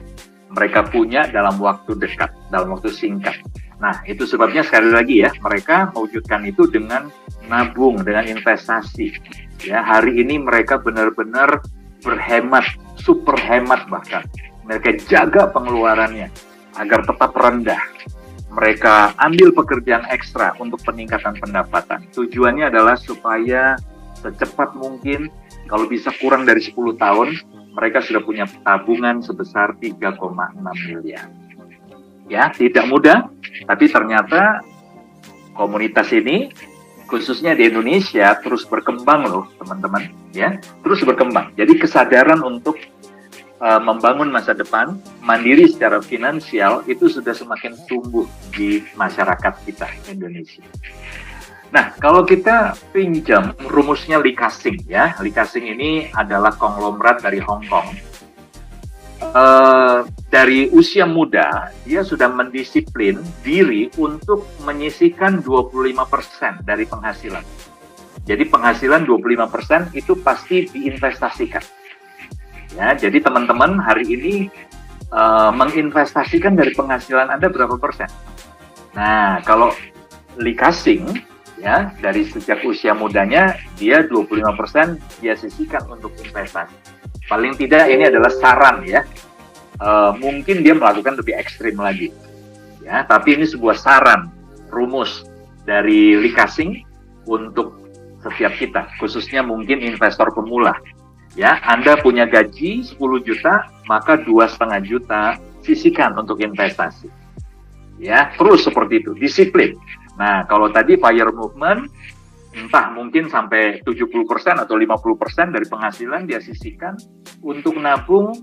mereka punya dalam waktu dekat, dalam waktu singkat. Nah, itu sebabnya sekali lagi ya, mereka mewujudkan itu dengan nabung, dengan investasi. Ya, hari ini mereka benar-benar berhemat, super hemat bahkan. Mereka jaga pengeluarannya agar tetap rendah. Mereka ambil pekerjaan ekstra untuk peningkatan pendapatan. Tujuannya adalah supaya secepat mungkin, kalau bisa kurang dari 10 tahun, mereka sudah punya tabungan sebesar 3,6 miliar. Ya, tidak mudah, tapi ternyata komunitas ini, khususnya di Indonesia, terus berkembang loh, teman-teman. Ya, terus berkembang. Jadi kesadaran untuk membangun masa depan, mandiri secara finansial, itu sudah semakin tumbuh di masyarakat kita Indonesia. Nah, kalau kita pinjam rumusnya Lee Ka-shing ya, Lee Ka-shing ini adalah konglomerat dari Hong Kong. Dari usia muda, dia sudah mendisiplin diri untuk menyisihkan 25% dari penghasilan. Jadi penghasilan 25% itu pasti diinvestasikan. Ya, jadi teman-teman hari ini menginvestasikan dari penghasilan Anda berapa persen? Nah, kalau Lee Ka-shing ya, dari sejak usia mudanya dia 25% dia sisihkan untuk investasi. Paling tidak ini adalah saran ya. Mungkin dia melakukan lebih ekstrim lagi. Ya, tapi ini sebuah saran, rumus dari Lee Ka-shing untuk setiap kita, khususnya mungkin investor pemula. Ya, Anda punya gaji 10 juta, maka 2,5 juta sisihkan untuk investasi. Ya, terus seperti itu, disiplin. Nah, kalau tadi FIRE movement, entah mungkin sampai 70% atau 50% dari penghasilan dia sisihkan untuk nabung.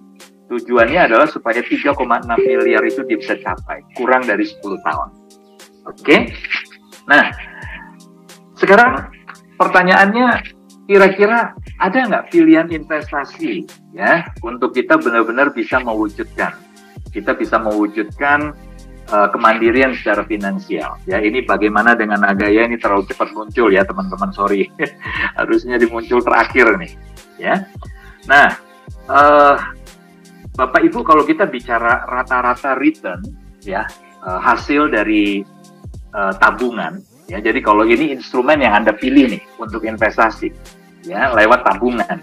Tujuannya adalah supaya 3,6 miliar itu dia bisa capai, kurang dari 10 tahun. Oke? Nah, sekarang pertanyaannya, kira-kira ada nggak pilihan investasi ya untuk kita benar-benar bisa mewujudkan, kemandirian secara finansial ya. Ini bagaimana dengan Nagaya, ini terlalu cepat muncul ya teman-teman, sorry. Harusnya dimuncul terakhir nih ya. Nah, Bapak Ibu, kalau kita bicara rata-rata return ya, hasil dari tabungan ya, jadi kalau ini instrumen yang Anda pilih nih untuk investasi ya lewat tabungan,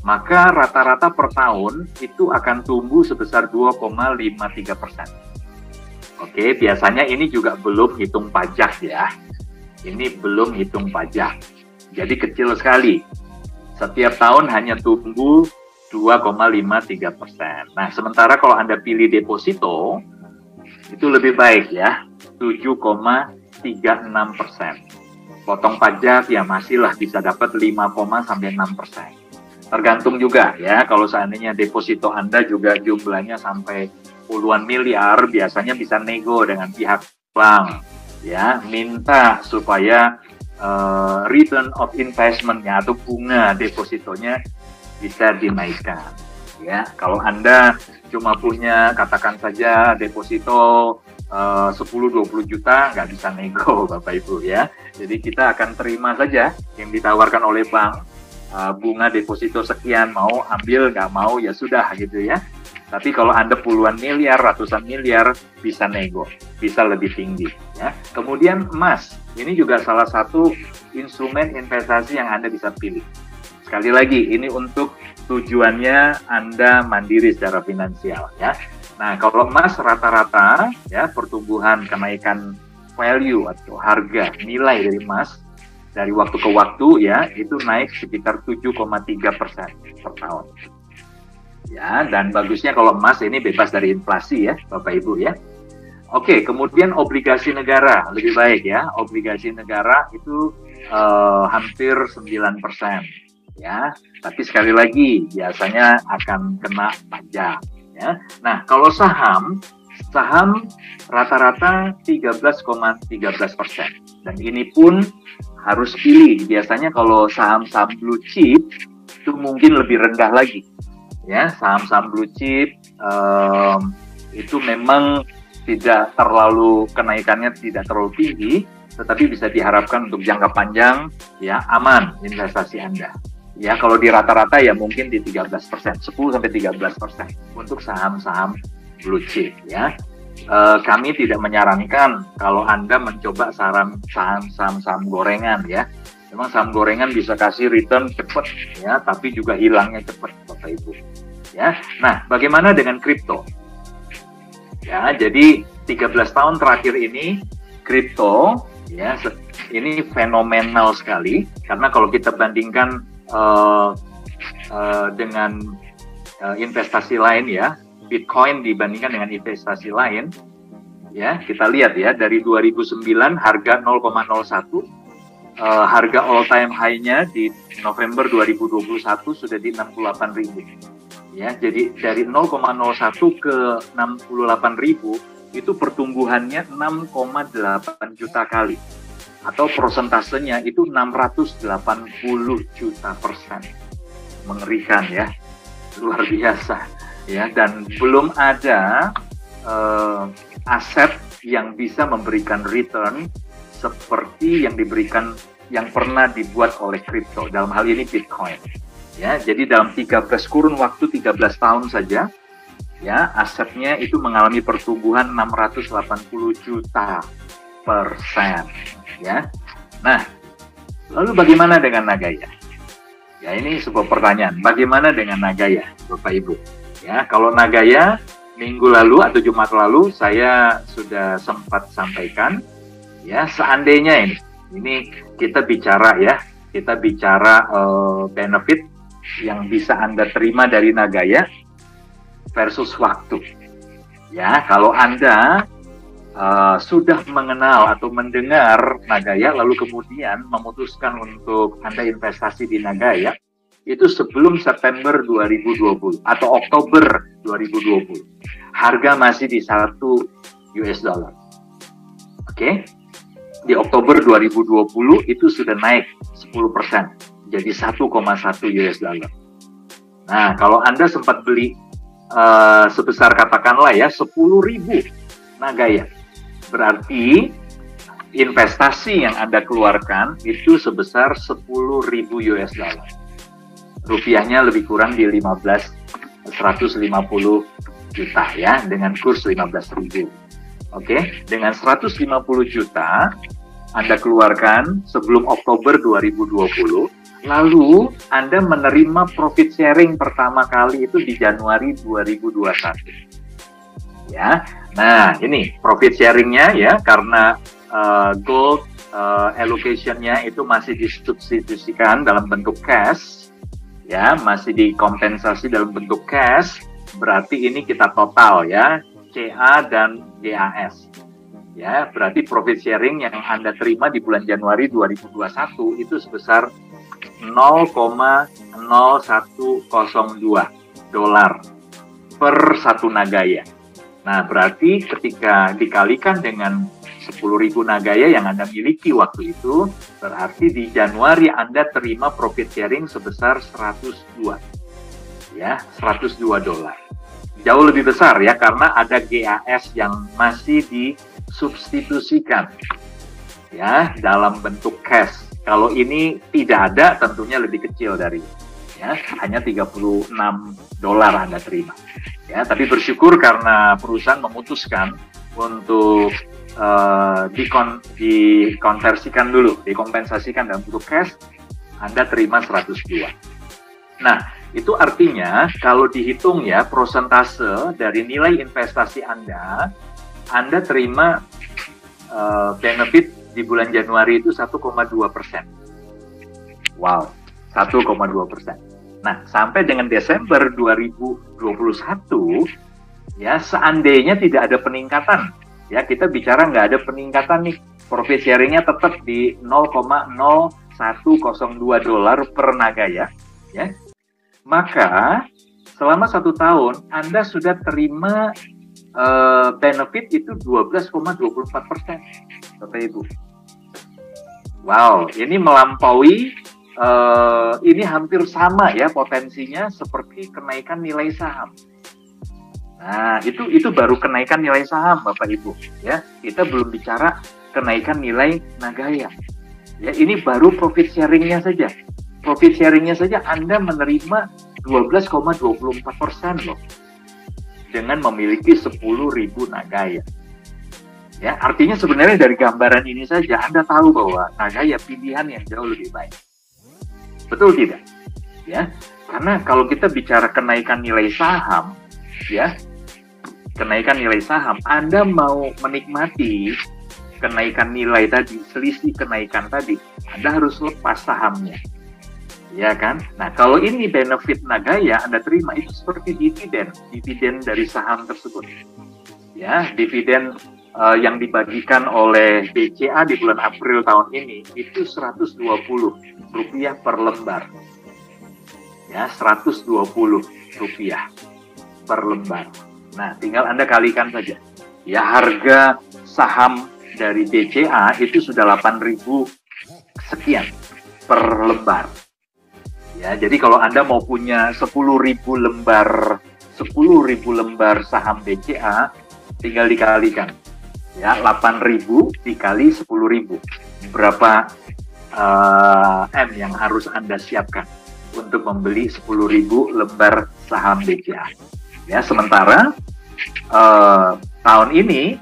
maka rata-rata per tahun itu akan tumbuh sebesar 2,53%. Oke, biasanya ini juga belum hitung pajak ya. Ini belum hitung pajak. Jadi kecil sekali. Setiap tahun hanya tumbuh 2,53%. Nah, sementara kalau Anda pilih deposito, itu lebih baik ya, 7,36%. Potong pajak ya masihlah bisa dapat 5,6%. Tergantung juga ya, kalau seandainya deposito Anda juga jumlahnya sampai puluhan miliar, biasanya bisa nego dengan pihak bank ya, minta supaya return of investment-nya atau bunga depositonya bisa dinaikkan. Ya, kalau Anda cuma punya katakan saja deposito 10-20 juta, nggak bisa nego Bapak Ibu ya. Jadi kita akan terima saja yang ditawarkan oleh bank, bunga deposito sekian, mau ambil nggak mau ya sudah gitu ya. Tapi kalau Anda puluhan miliar, ratusan miliar, bisa nego, bisa lebih tinggi ya. Kemudian emas, ini juga salah satu instrumen investasi yang Anda bisa pilih. Sekali lagi, ini untuk tujuannya Anda mandiri secara finansial ya. Nah, kalau emas rata-rata ya pertumbuhan kenaikan value atau harga nilai dari emas dari waktu ke waktu ya itu naik sekitar 7,3% per tahun. Ya, dan bagusnya kalau emas ini bebas dari inflasi ya, Bapak Ibu ya. Oke, kemudian obligasi negara lebih baik ya. Obligasi negara itu hampir 9%. Ya, tapi sekali lagi biasanya akan kena pajak ya. Nah, kalau saham rata-rata 13,13% dan ini pun harus pilih. Biasanya kalau saham-saham blue chip itu mungkin lebih rendah lagi ya. Saham-saham blue chip itu memang tidak terlalu kenaikannya tidak terlalu tinggi, tetapi bisa diharapkan untuk jangka panjang ya aman investasi Anda. Ya, kalau di rata-rata ya mungkin di 13%, 10-13% untuk saham-saham blue chip ya. Kami tidak menyarankan kalau Anda mencoba saham-saham gorengan ya. Memang saham gorengan bisa kasih return cepat ya, tapi juga hilangnya cepat Bapak Ibu. Ya. Nah, bagaimana dengan kripto? Ya, jadi 13 tahun terakhir ini kripto ya ini fenomenal sekali karena kalau kita bandingkan dengan investasi lain ya, Bitcoin dibandingkan dengan investasi lain ya, kita lihat ya dari 2009 harga 0,01 harga all time high-nya di November 2021 sudah di 68.000 ya, jadi dari 0,01 ke 68.000 itu pertumbuhannya 6,8 juta kali atau persentasenya itu 680 juta %. Mengerikan ya, luar biasa ya, dan belum ada aset yang bisa memberikan return seperti yang pernah dibuat oleh kripto, dalam hal ini Bitcoin ya. Jadi dalam 13 tahun saja ya asetnya itu mengalami pertumbuhan 680 juta % ya. Nah, lalu bagaimana dengan Nagaya? Ya, ini sebuah pertanyaan. Bagaimana dengan Nagaya, Bapak Ibu? Ya, kalau Nagaya minggu lalu atau Jumat lalu saya sudah sempat sampaikan ya, seandainya ini kita bicara benefit yang bisa Anda terima dari Nagaya versus waktu. Ya, kalau Anda sudah mengenal atau mendengar Nagaya lalu kemudian memutuskan untuk Anda investasi di Nagaya itu sebelum September 2020 atau Oktober 2020 harga masih di $1. Oke. Di Oktober 2020 itu sudah naik 10% jadi $1,1. Nah, kalau Anda sempat beli sebesar katakanlah ya 10.000 Nagaya, berarti investasi yang Anda keluarkan itu sebesar $10.000. Rupiahnya lebih kurang di 150 juta ya, dengan kurs 15.000. Oke, dengan 150 juta Anda keluarkan sebelum Oktober 2020, lalu Anda menerima profit sharing pertama kali itu di Januari 2021. Ya, nah ini profit sharingnya ya, karena gold allocation-nya itu masih disubstitusikan dalam bentuk cash, ya masih dikompensasi dalam bentuk cash, berarti ini kita total ya, CA dan GAS. Ya, berarti profit sharing yang Anda terima di bulan Januari 2021 itu sebesar $0,0102 per satu Nagaya. Nah, berarti ketika dikalikan dengan 10.000 Nagaya yang Anda miliki waktu itu, berarti di Januari Anda terima profit sharing sebesar 102. Ya, 102 dolar. Jauh lebih besar ya, karena ada GAS yang masih disubstitusikan ya dalam bentuk cash. Kalau ini tidak ada, tentunya lebih kecil dari ya, hanya 36 dolar Anda terima. Ya, tapi bersyukur karena perusahaan memutuskan untuk dikonversikan dulu, dikompensasikan dalam bentuk cash, Anda terima 102. Nah, itu artinya kalau dihitung ya persentase dari nilai investasi Anda terima benefit di bulan Januari itu 1,2%. Wow, 1,2%. Nah, sampai dengan Desember 2021, ya seandainya tidak ada peningkatan, ya kita bicara nggak ada peningkatan nih, profit sharingnya tetap di 0,0102 dolar per Nagaya, ya. Maka selama 1 tahun Anda sudah terima benefit itu 12,24%, Bapak Ibu. Wow, ini melampaui, ini hampir sama ya potensinya seperti kenaikan nilai saham. Nah, itu baru kenaikan nilai saham, Bapak Ibu. Ya, kita belum bicara kenaikan nilai Nagaya. Ya, ini baru profit sharingnya saja. Profit sharingnya saja Anda menerima 12,24% loh, dengan memiliki 10.000 Nagaya. Ya, artinya sebenarnya dari gambaran ini saja Anda tahu bahwa Nagaya pilihan yang jauh lebih baik. Betul tidak? Ya, karena kalau kita bicara kenaikan nilai saham, ya, kenaikan nilai saham, Anda mau menikmati kenaikan nilai tadi, selisih kenaikan tadi, Anda harus lepas sahamnya. Ya kan? Nah, kalau ini benefit Nagaya Anda terima itu seperti dividen dari saham tersebut. Ya, dividen yang dibagikan oleh BCA di bulan April tahun ini itu Rp120 per lembar. Ya, Rp120 per lembar. Nah, tinggal Anda kalikan saja. Ya, harga saham dari BCA itu sudah 8.000 sekian per lembar. Ya, jadi kalau Anda mau punya 10.000 lembar saham BCA, tinggal dikalikan. Ya, 8.000 dikali 10.000. Berapa M yang harus Anda siapkan untuk membeli 10.000 lembar saham BCA? Ya, sementara tahun ini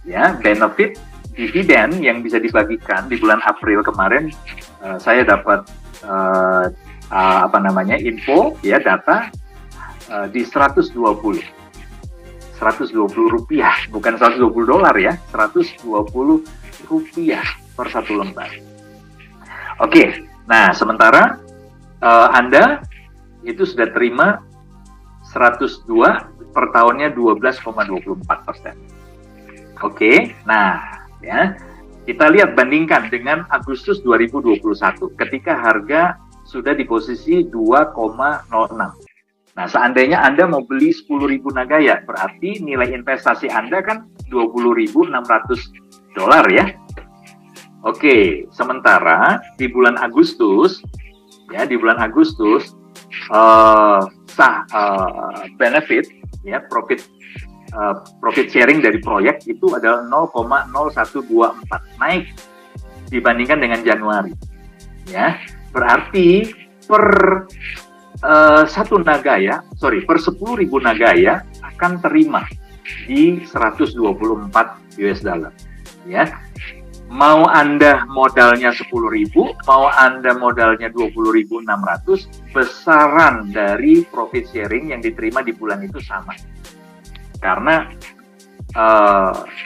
ya benefit dividen yang bisa dibagikan di bulan April kemarin, saya dapat info ya, data di 120 rupiah, bukan 120 dolar ya, 120 rupiah per satu lembar. Oke, nah sementara Anda itu sudah terima 102 per tahunnya 12,24%. Oke, nah ya kita lihat bandingkan dengan Agustus 2021 ketika harga sudah di posisi 2,06. Nah, seandainya Anda mau beli 10.000 Nagaya, berarti nilai investasi Anda kan 20.600 dolar ya. Oke, sementara di bulan Agustus, ya di bulan Agustus, benefit, ya profit sharing dari proyek itu adalah 0,0124, naik dibandingkan dengan Januari. Ya, berarti per 10.000 Nagaya akan terima di 124 US dollar. Ya, mau Anda modalnya 10.000, mau Anda modalnya 20.600, besaran dari profit sharing yang diterima di bulan itu sama. Karena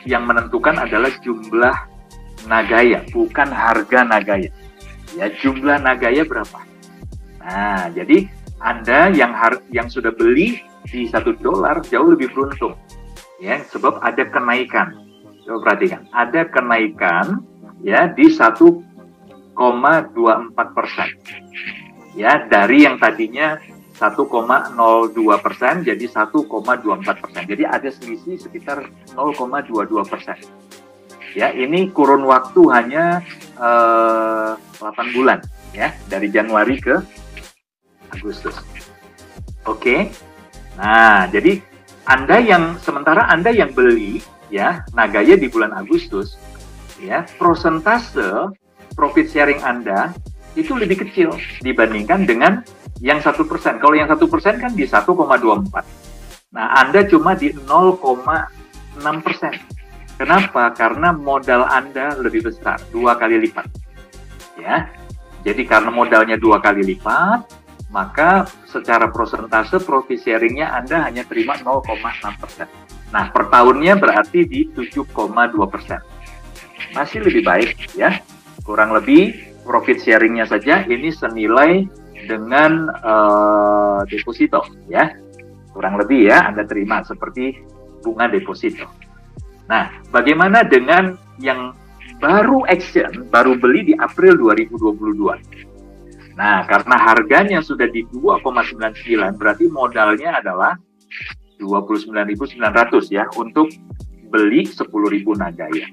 yang menentukan adalah jumlah Nagaya, bukan harga Nagaya. Ya, jumlah Nagaya berapa? Nah, jadi Anda yang sudah beli di 1 dolar jauh lebih beruntung, ya, sebab ada kenaikan. Coba perhatikan, ada kenaikan ya di 1,24%. Ya, dari yang tadinya 1,02% jadi 1,24%. Jadi ada selisih sekitar 0,22%. Ya, ini kurun waktu hanya 8 bulan, ya, dari Januari ke Agustus. Oke. Nah, jadi sementara Anda yang beli, ya, Nagaya di bulan Agustus, ya, prosentase profit sharing Anda itu lebih kecil dibandingkan dengan yang 1%. Kalau yang 1% kan di 1,24. Nah, Anda cuma di 0,6%. Kenapa? Karena modal Anda lebih besar, 2 kali lipat. Ya, jadi karena modalnya 2 kali lipat, maka secara prosentase profit sharing-nya Anda hanya terima 0,6%. Nah, per tahunnya berarti di 7,2%. Masih lebih baik, ya. Kurang lebih profit sharing-nya saja ini senilai dengan deposito, ya. Kurang lebih ya, Anda terima seperti bunga deposito. Nah, bagaimana dengan yang baru beli di April 2022? Nah, karena harganya sudah di 2,99, berarti modalnya adalah 29.900 ya, untuk beli 10.000 Nagaya.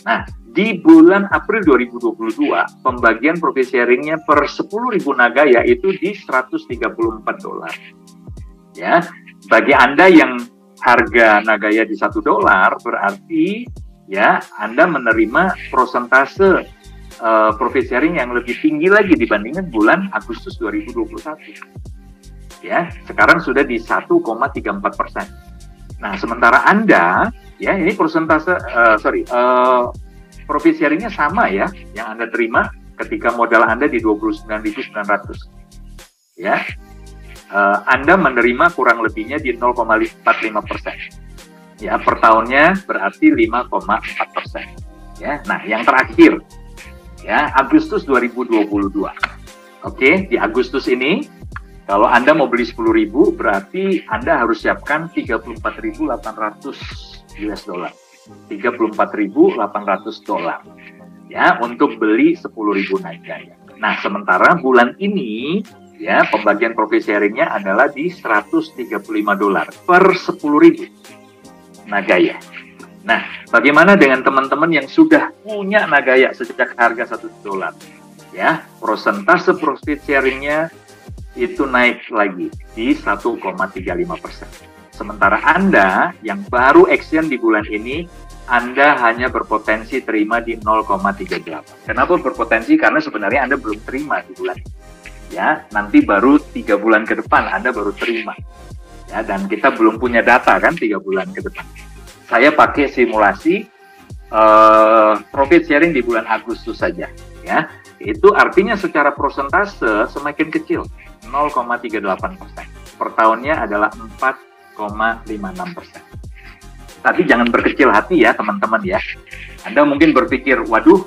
Nah, di bulan April 2022, pembagian profit sharing-nya per 10.000 Nagaya itu di $134. Ya, bagi Anda yang harga Nagaya di $1, berarti ya Anda menerima prosentase profit sharing yang lebih tinggi lagi dibandingkan bulan Agustus 2021. Ya, sekarang sudah di 1,34%. Nah, sementara Anda, ya ini persentase, profit sharing-nya sama ya, yang Anda terima ketika modal Anda di 29.900. Ya, Anda menerima kurang lebihnya di 0,45%. Ya, per tahunnya berarti 5,4%. Ya, nah yang terakhir, ya Agustus 2022. Oke, di Agustus ini, kalau Anda mau beli 10.000, berarti Anda harus siapkan 34.800 US dollar. 34.800 dolar. Ya, untuk beli 10.000 Nagaya. Nah, sementara bulan ini, ya, pembagian profit sharing-nya adalah di $135 per 10.000 Nagaya. Nah, bagaimana dengan teman-teman yang sudah punya Nagaya sejak harga $1? Ya, prosentase profit sharing-nya itu naik lagi di 1,35%. Sementara Anda yang baru action di bulan ini, Anda hanya berpotensi terima di 0,38. Kenapa berpotensi? Karena sebenarnya Anda belum terima di bulan ini. Ya, nanti baru 3 bulan ke depan Anda baru terima. Ya, dan kita belum punya data kan 3 bulan ke depan. Saya pakai simulasi profit sharing di bulan Agustus saja. Ya, itu artinya secara prosentase semakin kecil, 0,38%. Per tahunnya adalah 4,56%. Tapi jangan berkecil hati ya teman-teman ya. Anda mungkin berpikir, waduh,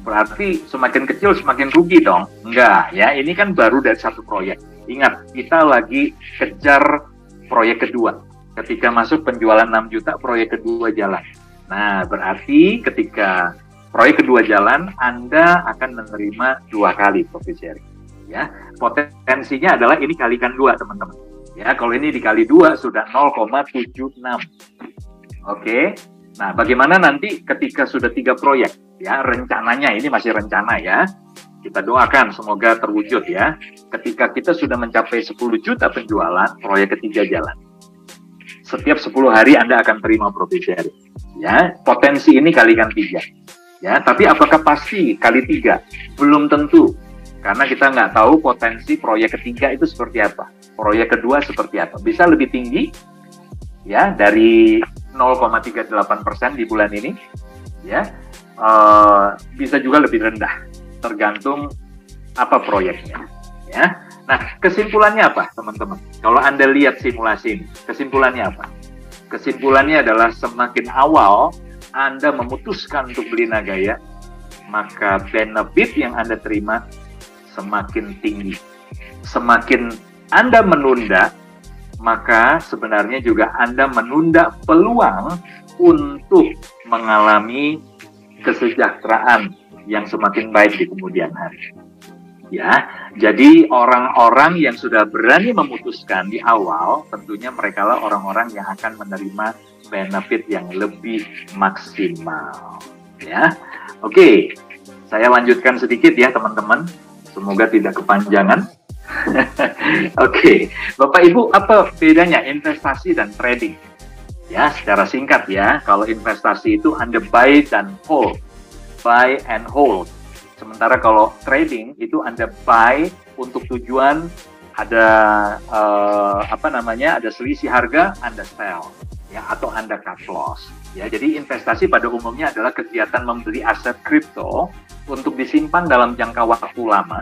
berarti semakin kecil semakin rugi dong. Enggak ya, ini kan baru dari satu proyek. Ingat, kita lagi kejar proyek kedua. Ketika masuk penjualan 6 juta, proyek kedua jalan. Nah, berarti ketika proyek kedua jalan, Anda akan menerima 2 kali profit sharing. Ya, potensinya adalah ini kalikan 2 teman-teman. Ya, kalau ini dikali 2 sudah 0,76. Oke. Nah, bagaimana nanti ketika sudah 3 proyek? Ya, rencananya ini masih rencana ya. Kita doakan semoga terwujud ya. Ketika kita sudah mencapai 10 juta penjualan, proyek ketiga jalan. Setiap 10 hari Anda akan terima profit sharing. Ya, potensi ini kalikan 3. Ya, tapi apakah pasti kali 3? Belum tentu. Karena kita nggak tahu potensi proyek ketiga itu seperti apa. Proyek kedua seperti apa. Bisa lebih tinggi ya dari 0,38% di bulan ini, ya, bisa juga lebih rendah, tergantung apa proyeknya, ya. Nah, kesimpulannya apa, teman-teman? Kalau Anda lihat simulasi ini, kesimpulannya apa? Kesimpulannya adalah semakin awal Anda memutuskan untuk beli Nagaya, maka benefit yang Anda terima semakin tinggi. Semakin Anda menunda, maka sebenarnya juga Anda menunda peluang untuk mengalami kesejahteraan yang semakin baik di kemudian hari. Ya, jadi orang-orang yang sudah berani memutuskan di awal, tentunya mereka lah orang-orang yang akan menerima benefit yang lebih maksimal. Ya, oke. Saya lanjutkan sedikit ya teman-teman. Semoga tidak kepanjangan. Oke, Bapak Ibu, apa bedanya investasi dan trading? Ya, secara singkat ya, kalau investasi itu Anda buy dan hold, buy and hold. Sementara kalau trading itu Anda buy untuk tujuan ada ada selisih harga, Anda sell, ya, atau Anda cut loss. Ya, jadi investasi pada umumnya adalah kegiatan membeli aset kripto untuk disimpan dalam jangka waktu lama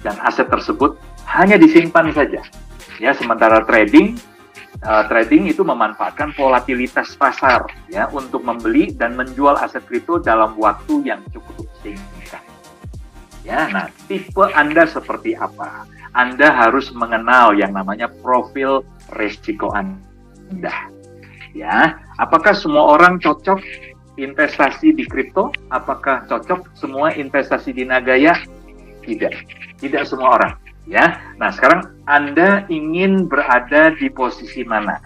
dan aset tersebut hanya disimpan saja. Ya, sementara trading itu memanfaatkan volatilitas pasar ya untuk membeli dan menjual aset kripto dalam waktu yang cukup singkat. Ya, nah tipe Anda seperti apa? Anda harus mengenal yang namanya profil risiko Anda. Ya, apakah semua orang cocok investasi di kripto? Apakah cocok semua investasi di Nagaya? Tidak semua orang. Ya, nah sekarang Anda ingin berada di posisi mana?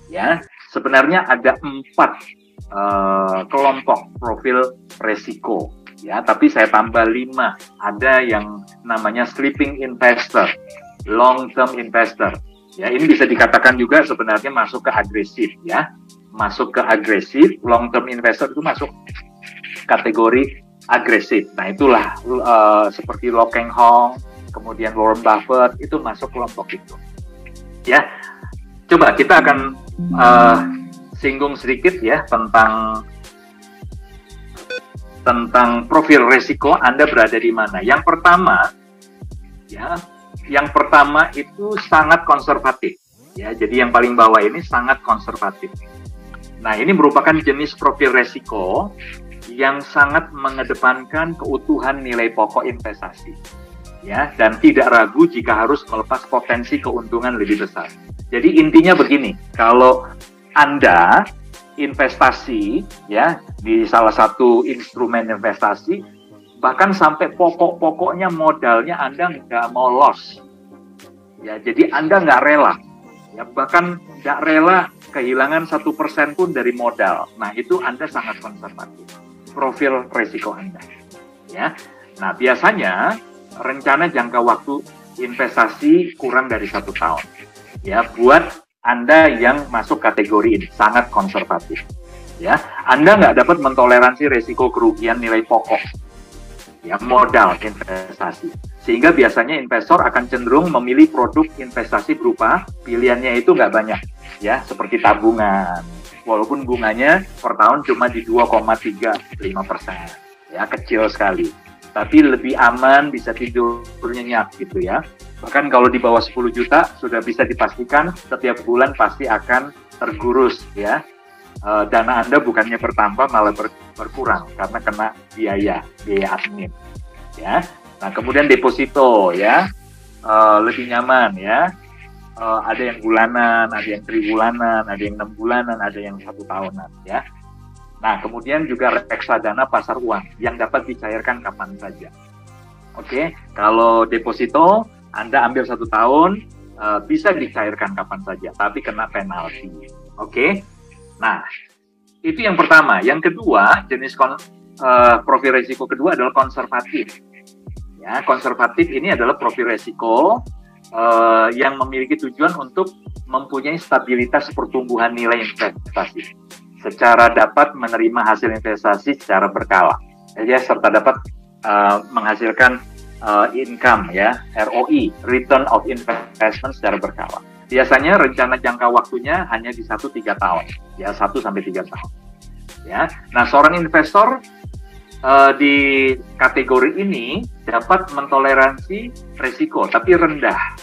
Ya, sebenarnya ada 4 kelompok profil resiko. Ya, tapi saya tambah 5. Ada yang namanya sleeping investor, long term investor. Ya, ini bisa dikatakan juga sebenarnya masuk ke agresif. Ya, masuk ke agresif. Long term investor itu masuk kategori agresif. Nah, itulah seperti Lo Keng Hong, kemudian Warren Buffett itu masuk kelompok itu. Ya, coba kita akan singgung sedikit ya tentang profil risiko Anda berada di mana. Yang pertama itu sangat konservatif. Ya, jadi yang paling bawah ini sangat konservatif. Nah, ini merupakan jenis profil risiko yang sangat mengedepankan keutuhan nilai pokok investasi. Ya, dan tidak ragu jika harus melepas potensi keuntungan lebih besar. Jadi intinya begini, kalau Anda investasi ya di salah satu instrumen investasi, bahkan sampai pokoknya modalnya Anda nggak mau loss. Ya, jadi Anda nggak rela. Ya, bahkan nggak rela kehilangan 1% pun dari modal. Nah, itu Anda sangat konservatif. Profil risiko Anda. Ya, nah biasanya rencana jangka waktu investasi kurang dari 1 tahun. Ya, buat Anda yang masuk kategori ini, sangat konservatif. Ya, Anda nggak dapat mentoleransi risiko kerugian nilai pokok, ya, modal investasi. Sehingga biasanya investor akan cenderung memilih produk investasi berupa pilihannya itu nggak banyak, ya, seperti tabungan. Walaupun bunganya per tahun cuma di 2,35%, ya, kecil sekali. Tapi lebih aman, bisa tidur nyenyak gitu ya. Bahkan kalau di bawah 10 juta sudah bisa dipastikan setiap bulan pasti akan tergurus ya. Dana Anda bukannya bertambah malah berkurang karena kena biaya admin ya. Nah, kemudian deposito ya, lebih nyaman ya. Ada yang bulanan, ada yang tribulanan, ada yang 6 bulanan, ada yang 1 tahunan ya. Nah, kemudian juga reksadana pasar uang yang dapat dicairkan kapan saja. Oke, kalau deposito Anda ambil 1 tahun, bisa dicairkan kapan saja, tapi kena penalti. Oke, nah itu yang pertama. Yang kedua, jenis profil risiko kedua adalah konservatif. Ya, konservatif ini adalah profil risiko yang memiliki tujuan untuk mempunyai stabilitas pertumbuhan nilai investasi secara dapat menerima hasil investasi secara berkala, ya, serta dapat menghasilkan income ya, ROI, return of investment secara berkala. Biasanya rencana jangka waktunya hanya di 1-3 tahun, ya, 1-3 tahun. Ya, nah seorang investor di kategori ini dapat mentoleransi risiko tapi rendah.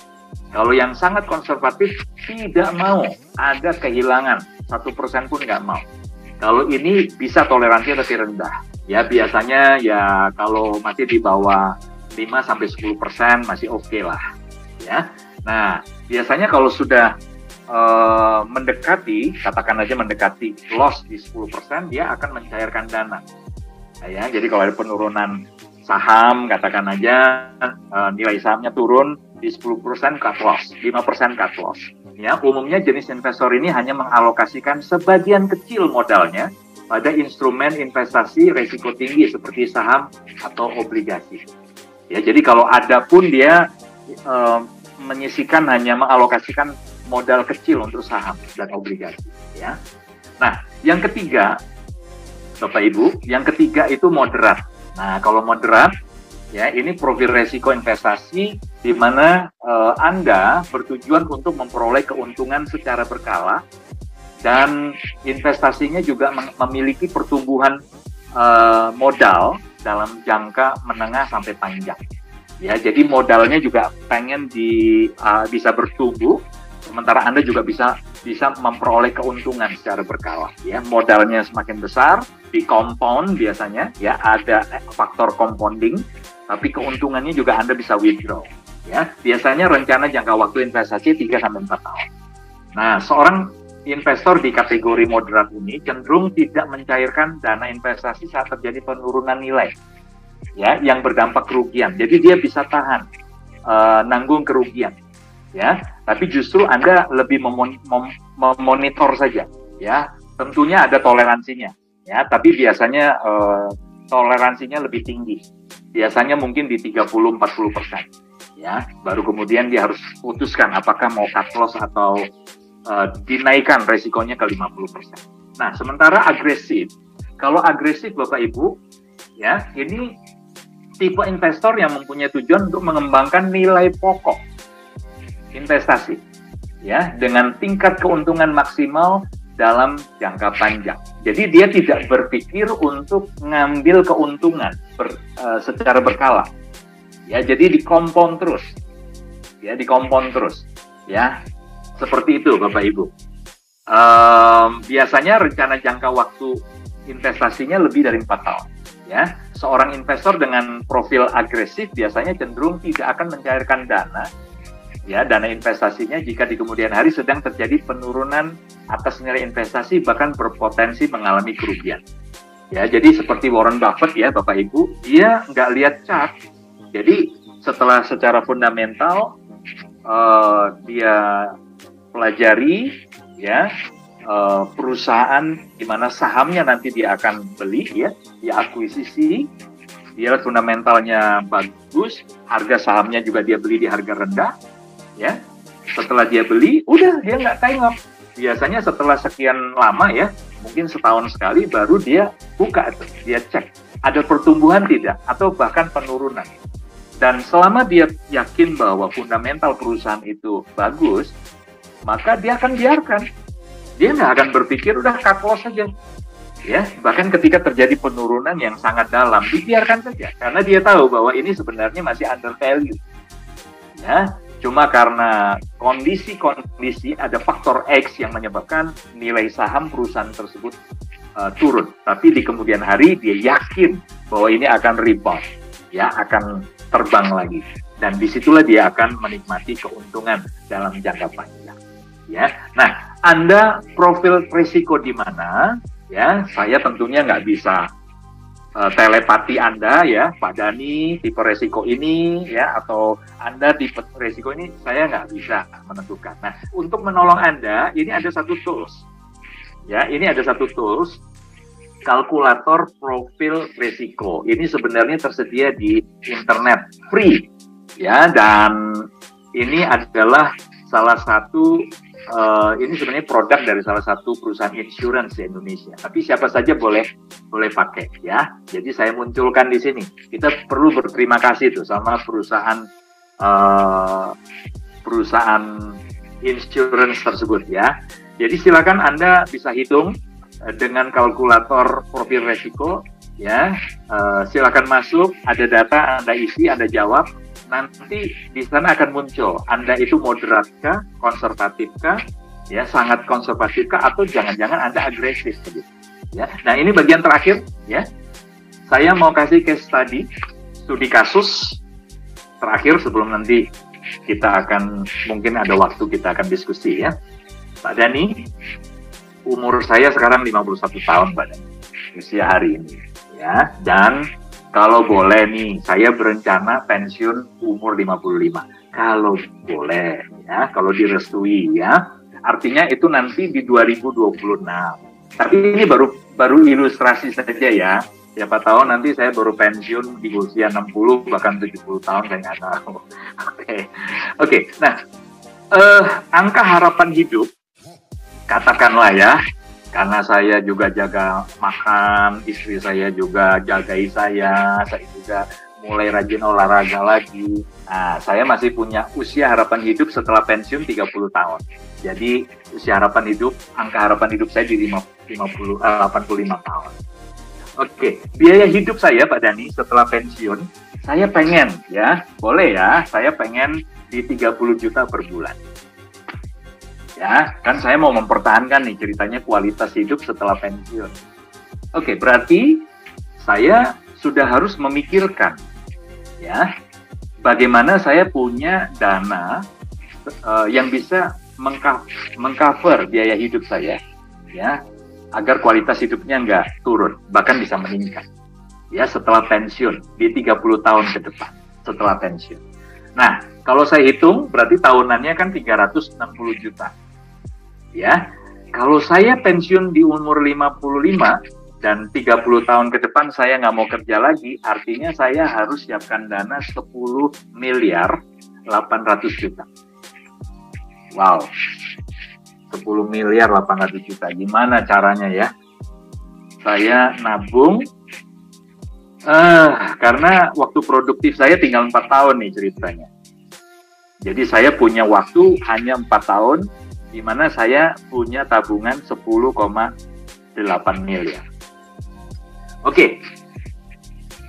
Kalau yang sangat konservatif tidak mau ada kehilangan 1% pun nggak mau. Kalau ini bisa toleransi tapi rendah. Ya biasanya ya kalau masih di bawah 5-10% masih oke lah. Ya. Nah biasanya kalau sudah mendekati, katakan aja mendekati loss di 10%, dia akan mencairkan dana. Ya, jadi kalau ada penurunan saham, katakan aja nilai sahamnya turun di 10% cut loss, 5% cut loss. Ya, umumnya jenis investor ini hanya mengalokasikan sebagian kecil modalnya pada instrumen investasi risiko tinggi seperti saham atau obligasi. Ya, jadi kalau ada pun dia menyisikan hanya mengalokasikan modal kecil untuk saham dan obligasi. Ya. Nah, yang ketiga, Bapak Ibu, yang ketiga itu moderat. Nah, kalau moderat, ya ini profil risiko investasi di mana Anda bertujuan untuk memperoleh keuntungan secara berkala dan investasinya juga memiliki pertumbuhan modal dalam jangka menengah sampai panjang. Ya, jadi modalnya juga pengen bisa bertumbuh, sementara Anda juga bisa memperoleh keuntungan secara berkala. Ya, modalnya semakin besar, di compound biasanya, ya ada faktor compounding, tapi keuntungannya juga Anda bisa withdraw. Ya, biasanya rencana jangka waktu investasi 3-4 tahun. Nah, seorang investor di kategori moderat ini cenderung tidak mencairkan dana investasi saat terjadi penurunan nilai, ya, yang berdampak kerugian. Jadi dia bisa tahan nanggung kerugian, ya. Tapi justru Anda lebih memonitor saja, ya. Tentunya ada toleransinya, ya. Tapi biasanya toleransinya lebih tinggi. Biasanya mungkin di 30-40%, ya. Baru kemudian dia harus putuskan apakah mau cut loss atau dinaikkan resikonya ke 50%. Nah, sementara agresif, kalau agresif Bapak Ibu, ya ini tipe investor yang mempunyai tujuan untuk mengembangkan nilai pokok investasi, ya dengan tingkat keuntungan maksimal dalam jangka panjang. Jadi dia tidak berpikir untuk ngambil keuntungan secara berkala, ya jadi dikompon terus, ya dikompon terus, ya. Seperti itu Bapak Ibu. Biasanya rencana jangka waktu investasinya lebih dari 4 tahun. Ya, seorang investor dengan profil agresif biasanya cenderung tidak akan mencairkan dana, ya dana investasinya jika di kemudian hari sedang terjadi penurunan atas nilai investasi bahkan berpotensi mengalami kerugian. Ya, jadi seperti Warren Buffett ya Bapak Ibu, dia nggak lihat chart. Jadi setelah secara fundamental dia pelajari ya perusahaan di mana sahamnya nanti dia akan beli, ya dia akuisisi, dia fundamentalnya bagus, harga sahamnya juga dia beli di harga rendah, ya setelah dia beli udah dia nggak tengok, biasanya setelah sekian lama ya mungkin setahun sekali baru dia buka itu, dia cek ada pertumbuhan tidak atau bahkan penurunan. Dan selama dia yakin bahwa fundamental perusahaan itu bagus, maka dia akan biarkan. Dia nggak akan berpikir udah cut loss saja. Ya, bahkan ketika terjadi penurunan yang sangat dalam, dibiarkan saja. Karena dia tahu bahwa ini sebenarnya masih undervalue. Ya, cuma karena kondisi-kondisi ada faktor X yang menyebabkan nilai saham perusahaan tersebut turun. Tapi di kemudian hari dia yakin bahwa ini akan rebound, ya akan terbang lagi. Dan disitulah dia akan menikmati keuntungan dalam jangka panjang. Ya, nah Anda profil risiko di mana? Ya, saya tentunya nggak bisa telepati Anda ya, Pak Dhani tipe risiko ini ya, atau Anda tipe risiko ini, saya nggak bisa menentukan. Nah, untuk menolong Anda, ini ada satu tools. Ya, ini ada satu tools, kalkulator profil risiko. Ini sebenarnya tersedia di internet, free. Ya, dan ini adalah salah satu ini sebenarnya produk dari salah satu perusahaan insurance di Indonesia. Tapi siapa saja boleh pakai ya. Jadi saya munculkan di sini. Kita perlu berterima kasih tuh sama perusahaan insurance tersebut ya. Jadi silakan Anda bisa hitung dengan kalkulator profil risiko ya. Silakan masuk, ada data Anda isi, Anda jawab. Nanti di sana akan muncul Anda itu moderat kah, konservatif kah, ya sangat konservatif kah, atau jangan-jangan Anda agresif begitu. Ya. Nah, ini bagian terakhir ya. Saya mau kasih case study, studi kasus terakhir sebelum nanti kita akan mungkin ada waktu kita akan diskusi ya. Pak Dhani, umur saya sekarang 51 tahun Pak Dhani, usia hari ini ya, dan kalau boleh nih, saya berencana pensiun umur 55. Kalau boleh, ya, kalau direstui, ya. Artinya itu nanti di 2026. Tapi ini baru ilustrasi saja ya. Siapa tahu nanti saya baru pensiun di usia 60 bahkan 70 tahun, saya nggak tahu. Oke. Nah, angka harapan hidup, katakanlah ya, karena saya juga jaga makan, istri saya juga jagai saya juga mulai rajin olahraga lagi. Nah, saya masih punya usia harapan hidup setelah pensiun 30 tahun. Jadi usia harapan hidup, angka harapan hidup saya di 85 tahun. Oke, biaya hidup saya Pak Dhani setelah pensiun, saya pengen ya, boleh ya, saya pengen di 30 juta per bulan. Ya, kan saya mau mempertahankan nih ceritanya kualitas hidup setelah pensiun. Oke, berarti saya sudah harus memikirkan ya, bagaimana saya punya dana yang bisa mengcover biaya hidup saya ya, agar kualitas hidupnya nggak turun, bahkan bisa meningkat ya setelah pensiun di 30 tahun ke depan setelah pensiun. Nah, kalau saya hitung berarti tahunannya kan 360 juta. Ya, kalau saya pensiun di umur 55 dan 30 tahun ke depan saya nggak mau kerja lagi, artinya saya harus siapkan dana 10 miliar 800 juta. Wow, 10 miliar 800 juta. Gimana caranya ya? Saya nabung, karena waktu produktif saya tinggal 4 tahun nih ceritanya. Jadi saya punya waktu hanya 4 tahun, di mana saya punya tabungan 10,8 miliar. Oke,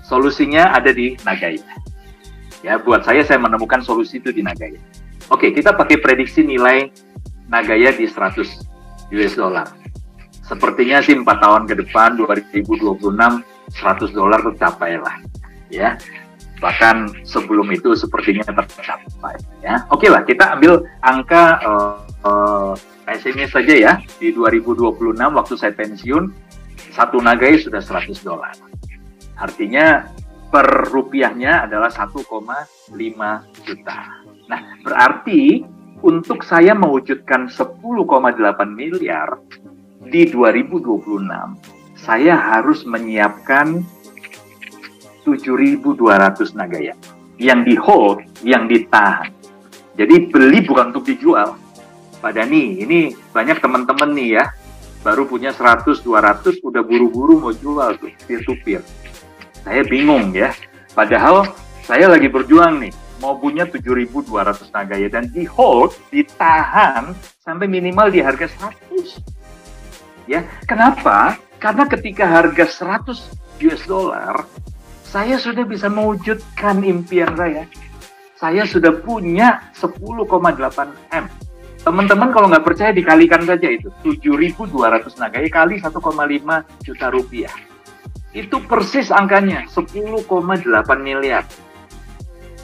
solusinya ada di Nagaya. Ya, buat saya menemukan solusi itu di Nagaya. Oke, kita pakai prediksi nilai Nagaya di 100 US dollar. Sepertinya sih 4 tahun ke depan 2026 $100 tercapai lah. Ya. Bahkan sebelum itu sepertinya tercapai ya. Oke lah, kita ambil angka pesimis saja ya. Di 2026 waktu saya pensiun, satu Nagaya sudah $100. Artinya per rupiahnya adalah 1,5 juta. Nah, berarti untuk saya mewujudkan 10,8 miliar di 2026, saya harus menyiapkan 7.200 Nagaya yang di hold, yang ditahan. Jadi beli bukan untuk dijual. Pak Dhani, ini banyak teman-teman nih ya, baru punya 100-200 udah buru-buru mau jual tuh, peer-to-peer. Saya bingung ya, padahal saya lagi berjuang nih, mau punya 7.200 Nagaya dan di hold, ditahan sampai minimal di harga 100. Ya, kenapa? Karena ketika harga 100 US dollar, saya sudah bisa mewujudkan impian saya. Saya sudah punya 10,8 M. Teman-teman kalau nggak percaya dikalikan saja itu, 7.200 Nagaya kali 1,5 juta rupiah. Itu persis angkanya, 10,8 miliar.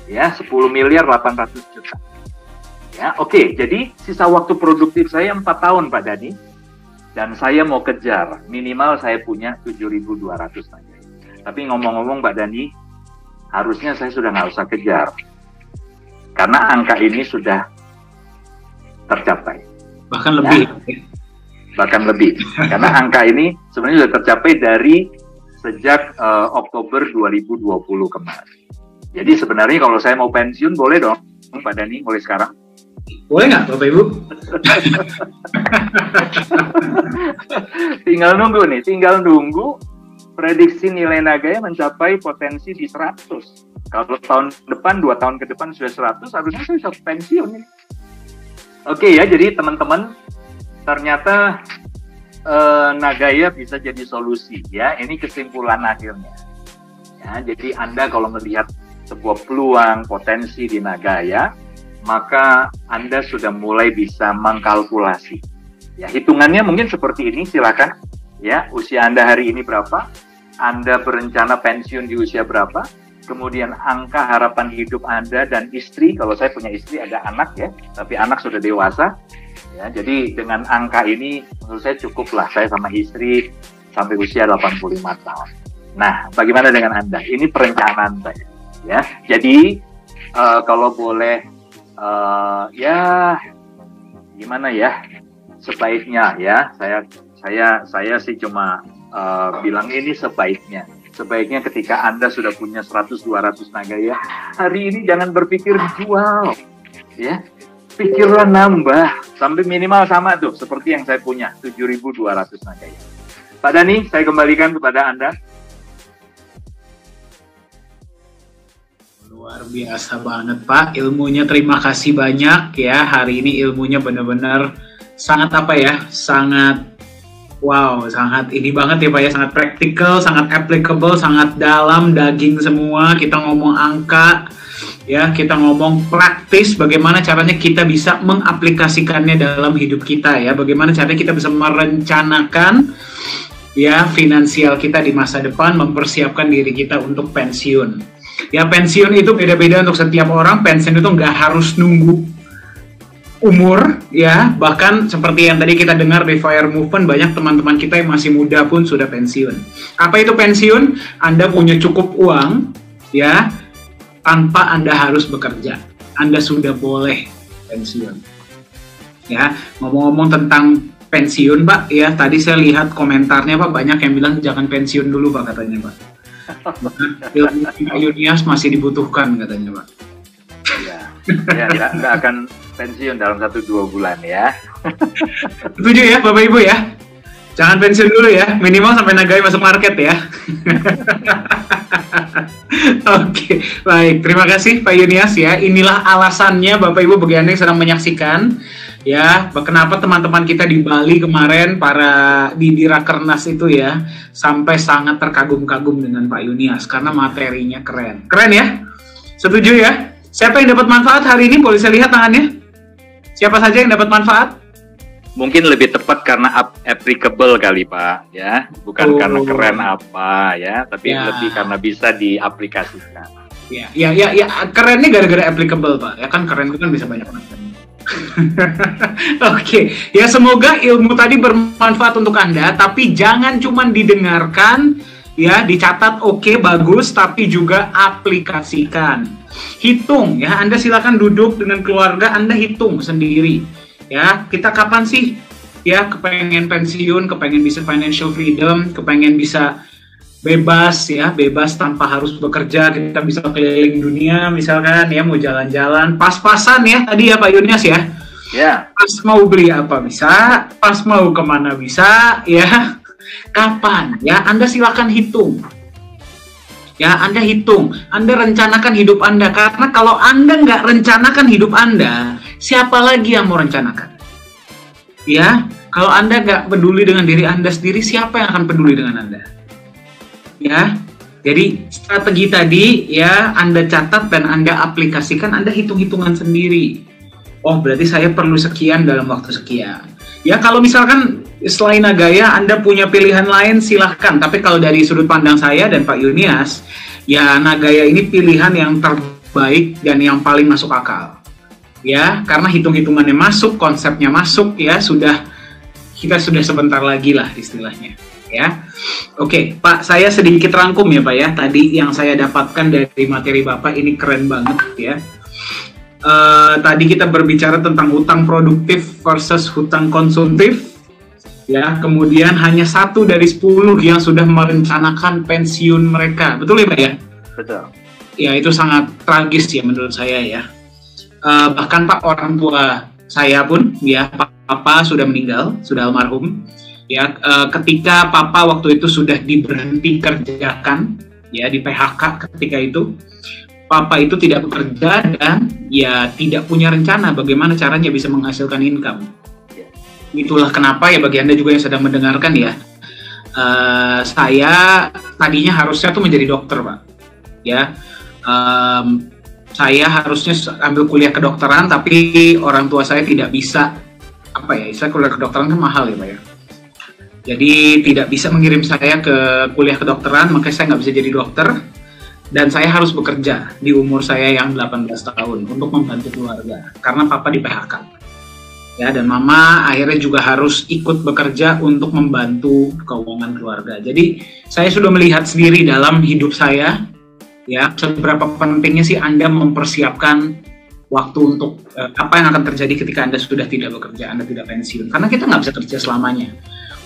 Ya, 10 miliar 800 juta. Ya, oke. Jadi sisa waktu produktif saya 4 tahun, Pak Dhani. Dan saya mau kejar, minimal saya punya 7.200 Nagaya. Tapi ngomong-ngomong, Pak Dhani, harusnya saya sudah nggak usah kejar. Karena angka ini sudah tercapai. Bahkan lebih. Ya? Bahkan lebih. Karena angka ini sebenarnya sudah tercapai dari sejak Oktober 2020 kemarin. Jadi sebenarnya kalau saya mau pensiun boleh dong, Pak Dhani, mulai sekarang. Boleh nggak, Bapak Ibu? tinggal nunggu prediksi nilai Nagaya mencapai potensi di 100. Kalau tahun depan, 2 tahun ke depan sudah 100, harusnya saya bisa pensiun ini. Oke ya, jadi teman-teman, ternyata Nagaya bisa jadi solusi ya. Ini kesimpulan akhirnya. Ya, jadi Anda kalau melihat sebuah peluang potensi di Nagaya, maka Anda sudah mulai bisa mengkalkulasi. Ya, hitungannya mungkin seperti ini, silakan. Ya, usia Anda hari ini berapa? Anda berencana pensiun di usia berapa? Kemudian angka harapan hidup Anda dan istri, kalau saya punya istri ada anak ya, tapi anak sudah dewasa. Ya, jadi dengan angka ini menurut saya cukuplah saya sama istri sampai usia 85 tahun. Nah, bagaimana dengan Anda? Ini perencanaan saya. Ya, jadi kalau boleh ya gimana ya, sebaiknya ya saya sih cuma bilang ini sebaiknya ketika Anda sudah punya 100-200 Nagaya, hari ini jangan berpikir jual, ya, pikirlah nambah sampai minimal sama tuh seperti yang saya punya 7.200 Nagaya. Pak Dhani, saya kembalikan kepada Anda. Luar biasa banget Pak, ilmunya terima kasih banyak ya. Hari ini ilmunya benar-benar sangat sangat wow, sangat ini banget ya Pak ya, sangat praktikal, sangat applicable, sangat dalam daging semua. Kita ngomong angka ya, kita ngomong praktis, bagaimana caranya kita bisa mengaplikasikannya dalam hidup kita ya, bagaimana caranya kita bisa merencanakan ya finansial kita di masa depan, mempersiapkan diri kita untuk pensiun. Ya, pensiun itu beda-beda untuk setiap orang. Pensiun itu nggak harus nunggu umur ya, bahkan seperti yang tadi kita dengar di Fire Movement, banyak teman-teman kita yang masih muda pun sudah pensiun. Apa itu pensiun? Anda punya cukup uang ya, tanpa Anda harus bekerja. Anda sudah boleh pensiun. Ya, ngomong-ngomong tentang pensiun Pak ya, tadi saya lihat komentarnya Pak, banyak yang bilang jangan pensiun dulu Pak katanya Pak. Ilmu Yunias masih dibutuhkan katanya Pak. Ya, nggak akan pensiun dalam 1-2 bulan ya. Setuju ya Bapak Ibu ya? Jangan pensiun dulu ya, minimal sampai Nagaya masuk market ya. Oke, baik. Terima kasih Pak Yunias ya. Inilah alasannya Bapak Ibu bagi Anda yang sedang menyaksikan ya, kenapa teman-teman kita di Bali kemarin, para di Rakernas itu ya, sampai sangat terkagum-kagum dengan Pak Yunias karena materinya keren. Keren ya? Setuju ya? Siapa yang dapat manfaat hari ini? Boleh saya lihat tangannya? Siapa saja yang dapat manfaat? Mungkin lebih tepat karena applicable kali Pak ya, bukan karena keren apa ya, tapi lebih karena bisa diaplikasikan. Ya, kerennya gara-gara applicable Pak. Ya kan keren itu kan bisa banyak macam. Oke, ya semoga ilmu tadi bermanfaat untuk Anda, tapi jangan cuma didengarkan ya, dicatat oke, bagus, tapi juga aplikasikan. Hitung ya, Anda silakan duduk dengan keluarga, Anda hitung sendiri ya, kita kapan sih ya kepengen pensiun, kepengen bisa financial freedom, kepengen bisa bebas ya, bebas tanpa harus bekerja, kita bisa keliling dunia misalkan ya, mau jalan-jalan, pas-pasan ya tadi ya Pak Yunias ya. Ya. Pas mau beli apa bisa, pas mau kemana bisa ya, kapan ya, Anda silakan hitung. Ya, Anda hitung, Anda rencanakan hidup Anda, karena kalau Anda nggak rencanakan hidup Anda, siapa lagi yang mau rencanakan? Ya, kalau Anda nggak peduli dengan diri Anda sendiri, siapa yang akan peduli dengan Anda? Ya, jadi strategi tadi ya Anda catat dan Anda aplikasikan, Anda hitung-hitungan sendiri. Oh, berarti saya perlu sekian dalam waktu sekian. Ya, kalau misalkan selain Nagaya Anda punya pilihan lain silahkan, tapi kalau dari sudut pandang saya dan Pak Yunias, ya Nagaya ini pilihan yang terbaik dan yang paling masuk akal. Ya, karena hitung-hitungannya masuk, konsepnya masuk ya, kita sudah sebentar lagi lah istilahnya. Ya, oke Pak, saya sedikit rangkum ya Pak ya. Tadi yang saya dapatkan dari materi Bapak ini keren banget ya. Tadi kita berbicara tentang hutang produktif versus hutang konsumtif. Ya, kemudian hanya 1 dari 10 yang sudah merencanakan pensiun mereka. Betul ya Pak ya? Betul. Ya, itu sangat tragis ya menurut saya ya. Bahkan Pak, orang tua saya pun ya, Papa sudah meninggal, sudah almarhum. Ya, ketika Papa waktu itu sudah diberhenti kerjakan, ya di PHK ketika itu, Papa itu tidak bekerja dan ya tidak punya rencana bagaimana caranya bisa menghasilkan income. Itulah kenapa ya bagi Anda juga yang sedang mendengarkan ya, saya tadinya harusnya tuh menjadi dokter Pak. Ya, saya harusnya ambil kuliah kedokteran, tapi orang tua saya tidak bisa, saya kuliah kedokteran kan mahal ya Pak ya. Jadi tidak bisa mengirim saya ke kuliah kedokteran, makanya saya nggak bisa jadi dokter. Dan saya harus bekerja di umur saya yang 18 tahun untuk membantu keluarga, karena Papa di PHK. Ya, dan Mama akhirnya juga harus ikut bekerja untuk membantu keuangan keluarga. Jadi saya sudah melihat sendiri dalam hidup saya, ya seberapa pentingnya sih Anda mempersiapkan waktu untuk apa yang akan terjadi ketika Anda sudah tidak bekerja, Anda tidak pensiun. Karena kita nggak bisa kerja selamanya.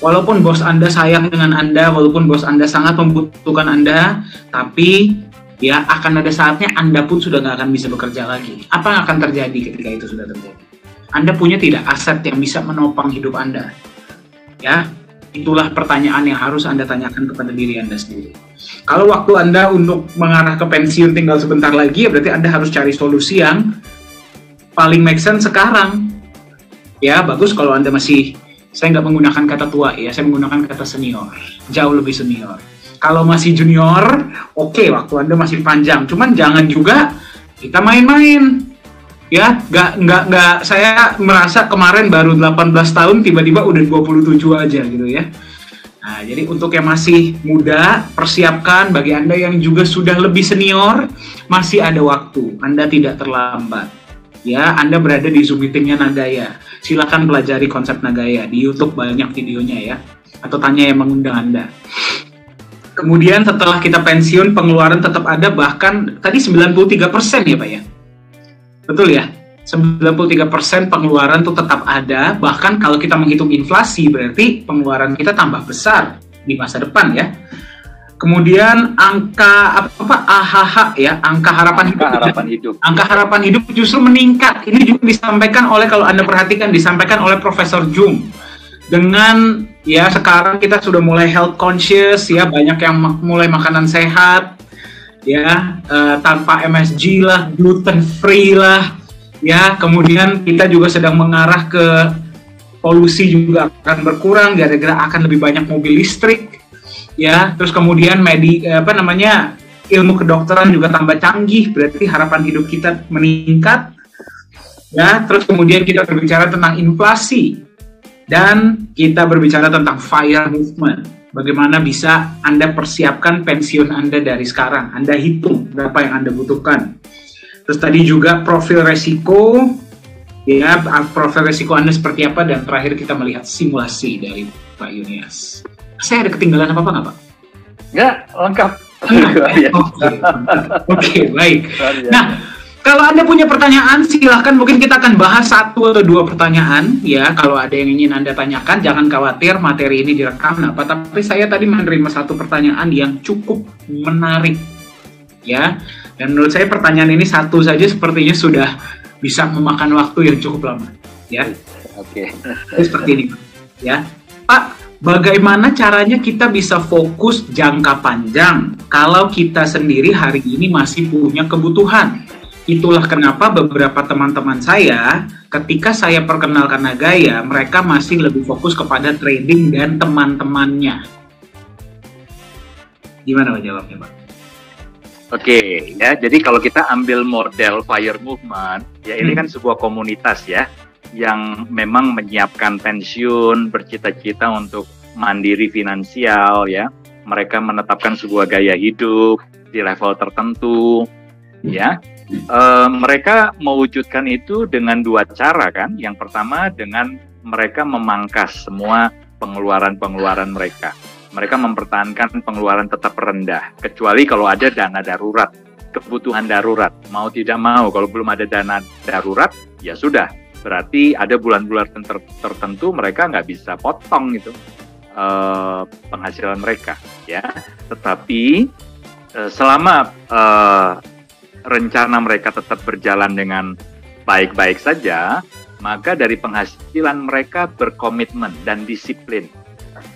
Walaupun bos Anda sayang dengan Anda, walaupun bos Anda sangat membutuhkan Anda, tapi ya akan ada saatnya Anda pun sudah nggak akan bisa bekerja lagi. Apa yang akan terjadi ketika itu sudah terjadi? Anda punya tidak aset yang bisa menopang hidup Anda? Ya, itulah pertanyaan yang harus Anda tanyakan kepada diri Anda sendiri. Kalau waktu Anda untuk mengarah ke pensiun tinggal sebentar lagi, ya berarti Anda harus cari solusi yang paling make sense sekarang. Ya, bagus kalau Anda masih, saya nggak menggunakan kata tua ya, saya menggunakan kata senior, jauh lebih senior. Kalau masih junior, oke, waktu Anda masih panjang. Cuman jangan juga kita main-main. Ya, nggak. Saya merasa kemarin baru 18 tahun, tiba-tiba udah 27 aja gitu ya. Nah, jadi untuk yang masih muda, persiapkan. Bagi Anda yang juga sudah lebih senior, masih ada waktu. Anda tidak terlambat. Ya, Anda berada di Zoom meetingnya Nagaya. Silakan pelajari konsep Nagaya. Di YouTube banyak videonya ya. Atau tanya yang mengundang Anda. Kemudian setelah kita pensiun, pengeluaran tetap ada, bahkan tadi 93% ya Pak ya? Betul ya? 93% pengeluaran itu tetap ada, bahkan kalau kita menghitung inflasi, berarti pengeluaran kita tambah besar di masa depan ya. Kemudian angka AHH ya, angka harapan hidup. Angka harapan hidup justru meningkat. Ini juga disampaikan oleh, kalau Anda perhatikan, disampaikan oleh Profesor Jung. Dengan ya sekarang kita sudah mulai health conscious ya, banyak yang mulai makanan sehat ya, tanpa MSG lah, gluten free lah ya. Kemudian kita juga sedang mengarah ke polusi juga akan berkurang gara-gara akan lebih banyak mobil listrik ya. Terus kemudian ilmu kedokteran juga tambah canggih, berarti harapan hidup kita meningkat ya. Terus kemudian kita berbicara tentang inflasi. Dan kita berbicara tentang FIRE movement. Bagaimana bisa Anda persiapkan pensiun Anda dari sekarang. Anda hitung berapa yang Anda butuhkan. Terus tadi juga profil resiko. Ya, profil resiko Anda seperti apa. Dan terakhir kita melihat simulasi dari Pak Yunias. Saya ada ketinggalan apa-apa nggak Pak? Nggak, lengkap. Oke, baik. Nah, kalau Anda punya pertanyaan, silahkan, mungkin kita akan bahas 1 atau 2 pertanyaan ya. Kalau ada yang ingin Anda tanyakan, jangan khawatir, materi ini direkam apa. Tapi saya tadi menerima 1 pertanyaan yang cukup menarik ya. Dan menurut saya pertanyaan ini satu saja sepertinya sudah bisa memakan waktu yang cukup lama ya. Oke. Seperti ini ya. Pak, bagaimana caranya kita bisa fokus jangka panjang kalau kita sendiri hari ini masih punya kebutuhan? Itulah kenapa beberapa teman-teman saya, ketika saya perkenalkan Nagaya, mereka masih lebih fokus kepada trading dan teman-temannya. Gimana Pak jawabnya Pak? Oke, ya. Jadi kalau kita ambil model FIRE movement, ya ini kan sebuah komunitas ya, yang memang menyiapkan pensiun, bercita-cita untuk mandiri finansial ya. Mereka menetapkan sebuah gaya hidup di level tertentu, ya. Mereka mewujudkan itu dengan 2 cara kan. Yang pertama dengan mereka memangkas semua pengeluaran-pengeluaran mereka. Mereka mempertahankan pengeluaran tetap rendah, kecuali kalau ada dana darurat, kebutuhan darurat. Mau tidak mau, kalau belum ada dana darurat, ya sudah. Berarti ada bulan-bulan tertentu mereka nggak bisa potong itu penghasilan mereka, ya. Tetapi selama rencana mereka tetap berjalan dengan baik-baik saja, maka dari penghasilan mereka berkomitmen dan disiplin.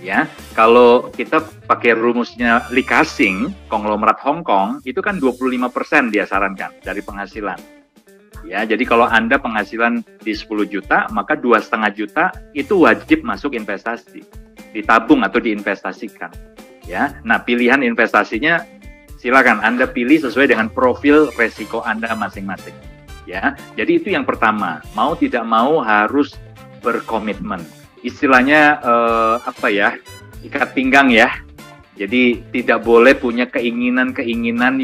Ya, kalau kita pakai rumusnya Lee Ka-shing, konglomerat Hong Kong, itu kan 25% dia sarankan dari penghasilan. Ya, jadi kalau Anda penghasilan di 10 juta, maka 2,5 juta itu wajib masuk investasi, ditabung atau diinvestasikan. Ya, nah pilihan investasinya silakan Anda pilih sesuai dengan profil resiko Anda masing-masing. Ya, jadi itu yang pertama. Mau tidak mau harus berkomitmen. Istilahnya ikat pinggang ya. Jadi tidak boleh punya keinginan-keinginan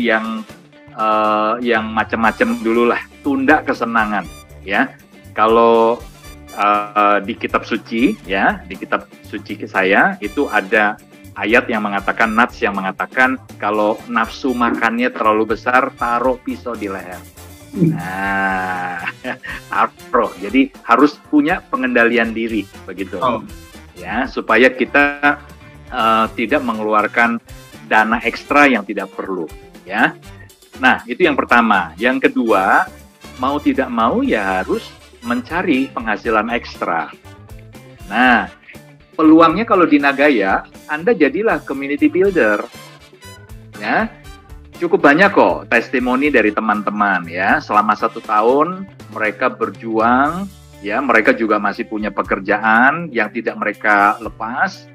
yang macam-macam dulu lah. Tunda kesenangan. Ya, kalau di kitab suci ya, di kitab suci saya itu ada ayat yang mengatakan, nats yang mengatakan kalau nafsu makannya terlalu besar, taruh pisau di leher. Nah, taruh. Jadi harus punya pengendalian diri begitu. Ya, supaya kita tidak mengeluarkan dana ekstra yang tidak perlu, ya. Nah, itu yang pertama. Yang kedua, mau tidak mau ya harus mencari penghasilan ekstra. Nah, peluangnya kalau di Nagaya, Anda jadilah community builder. Ya, cukup banyak kok testimoni dari teman-teman ya. Selama 1 tahun mereka berjuang, ya mereka juga masih punya pekerjaan yang tidak mereka lepas.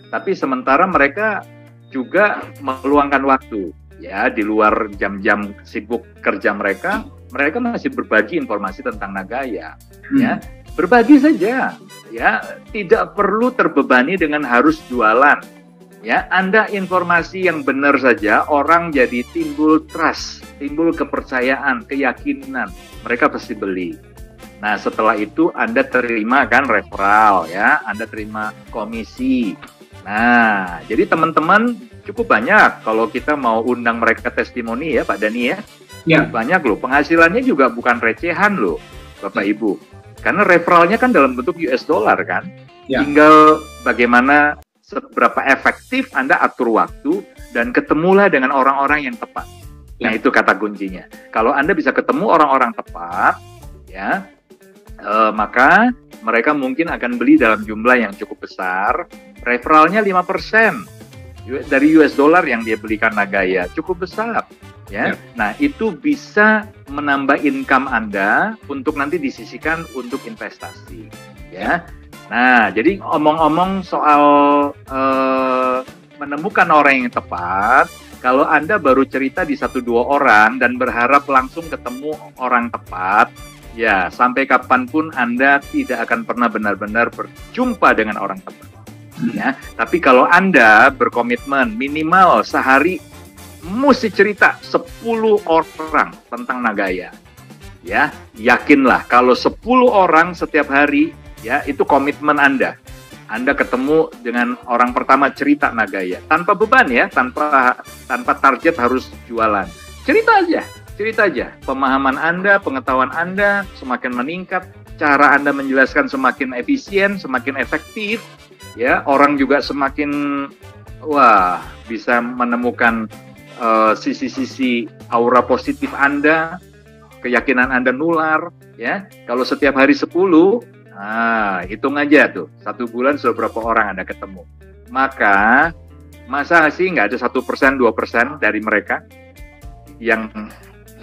Tapi sementara mereka juga meluangkan waktu ya di luar jam-jam sibuk kerja mereka masih berbagi informasi tentang Nagaya. Ya, berbagi saja. Ya, tidak perlu terbebani dengan harus jualan. Ya, Anda informasi yang benar saja, orang jadi timbul trust, timbul kepercayaan, keyakinan. Mereka pasti beli. Nah, setelah itu Anda terima kan referral ya, Anda terima komisi. Nah, jadi teman-teman cukup banyak kalau kita mau undang mereka testimoni ya Pak Dani ya. Ya. Banyak loh, penghasilannya juga bukan recehan loh Bapak Ibu. Karena referralnya kan dalam bentuk US dollar kan. Ya. Tinggal bagaimana seberapa efektif Anda atur waktu dan ketemulah dengan orang-orang yang tepat. Nah, itu kata kuncinya. Kalau Anda bisa ketemu orang-orang tepat, ya, maka mereka mungkin akan beli dalam jumlah yang cukup besar. Referralnya 5% dari US dollar yang dia belikan Nagaya, cukup besar. Ya. Nah, itu bisa menambah income Anda untuk nanti disisihkan untuk investasi. Ya. Nah, jadi omong-omong soal menemukan orang yang tepat, kalau Anda baru cerita di 1-2 orang dan berharap langsung ketemu orang tepat, ya sampai kapanpun Anda tidak akan pernah benar-benar berjumpa dengan orang tepat. Ya, tapi kalau Anda berkomitmen minimal sehari mesti cerita 10 orang tentang Nagaya. Ya, yakinlah kalau 10 orang setiap hari, ya itu komitmen Anda. Anda ketemu dengan orang pertama cerita Nagaya tanpa beban ya, tanpa target harus jualan. Cerita aja. Pemahaman Anda, pengetahuan Anda semakin meningkat, cara Anda menjelaskan semakin efisien, semakin efektif. Ya, orang juga semakin bisa menemukan sisi-sisi aura positif Anda, keyakinan Anda nular, ya. Kalau setiap hari 10, hitung aja tuh, 1 bulan sudah berapa orang Anda ketemu. Maka, masa sih nggak ada 1%, 2% dari mereka yang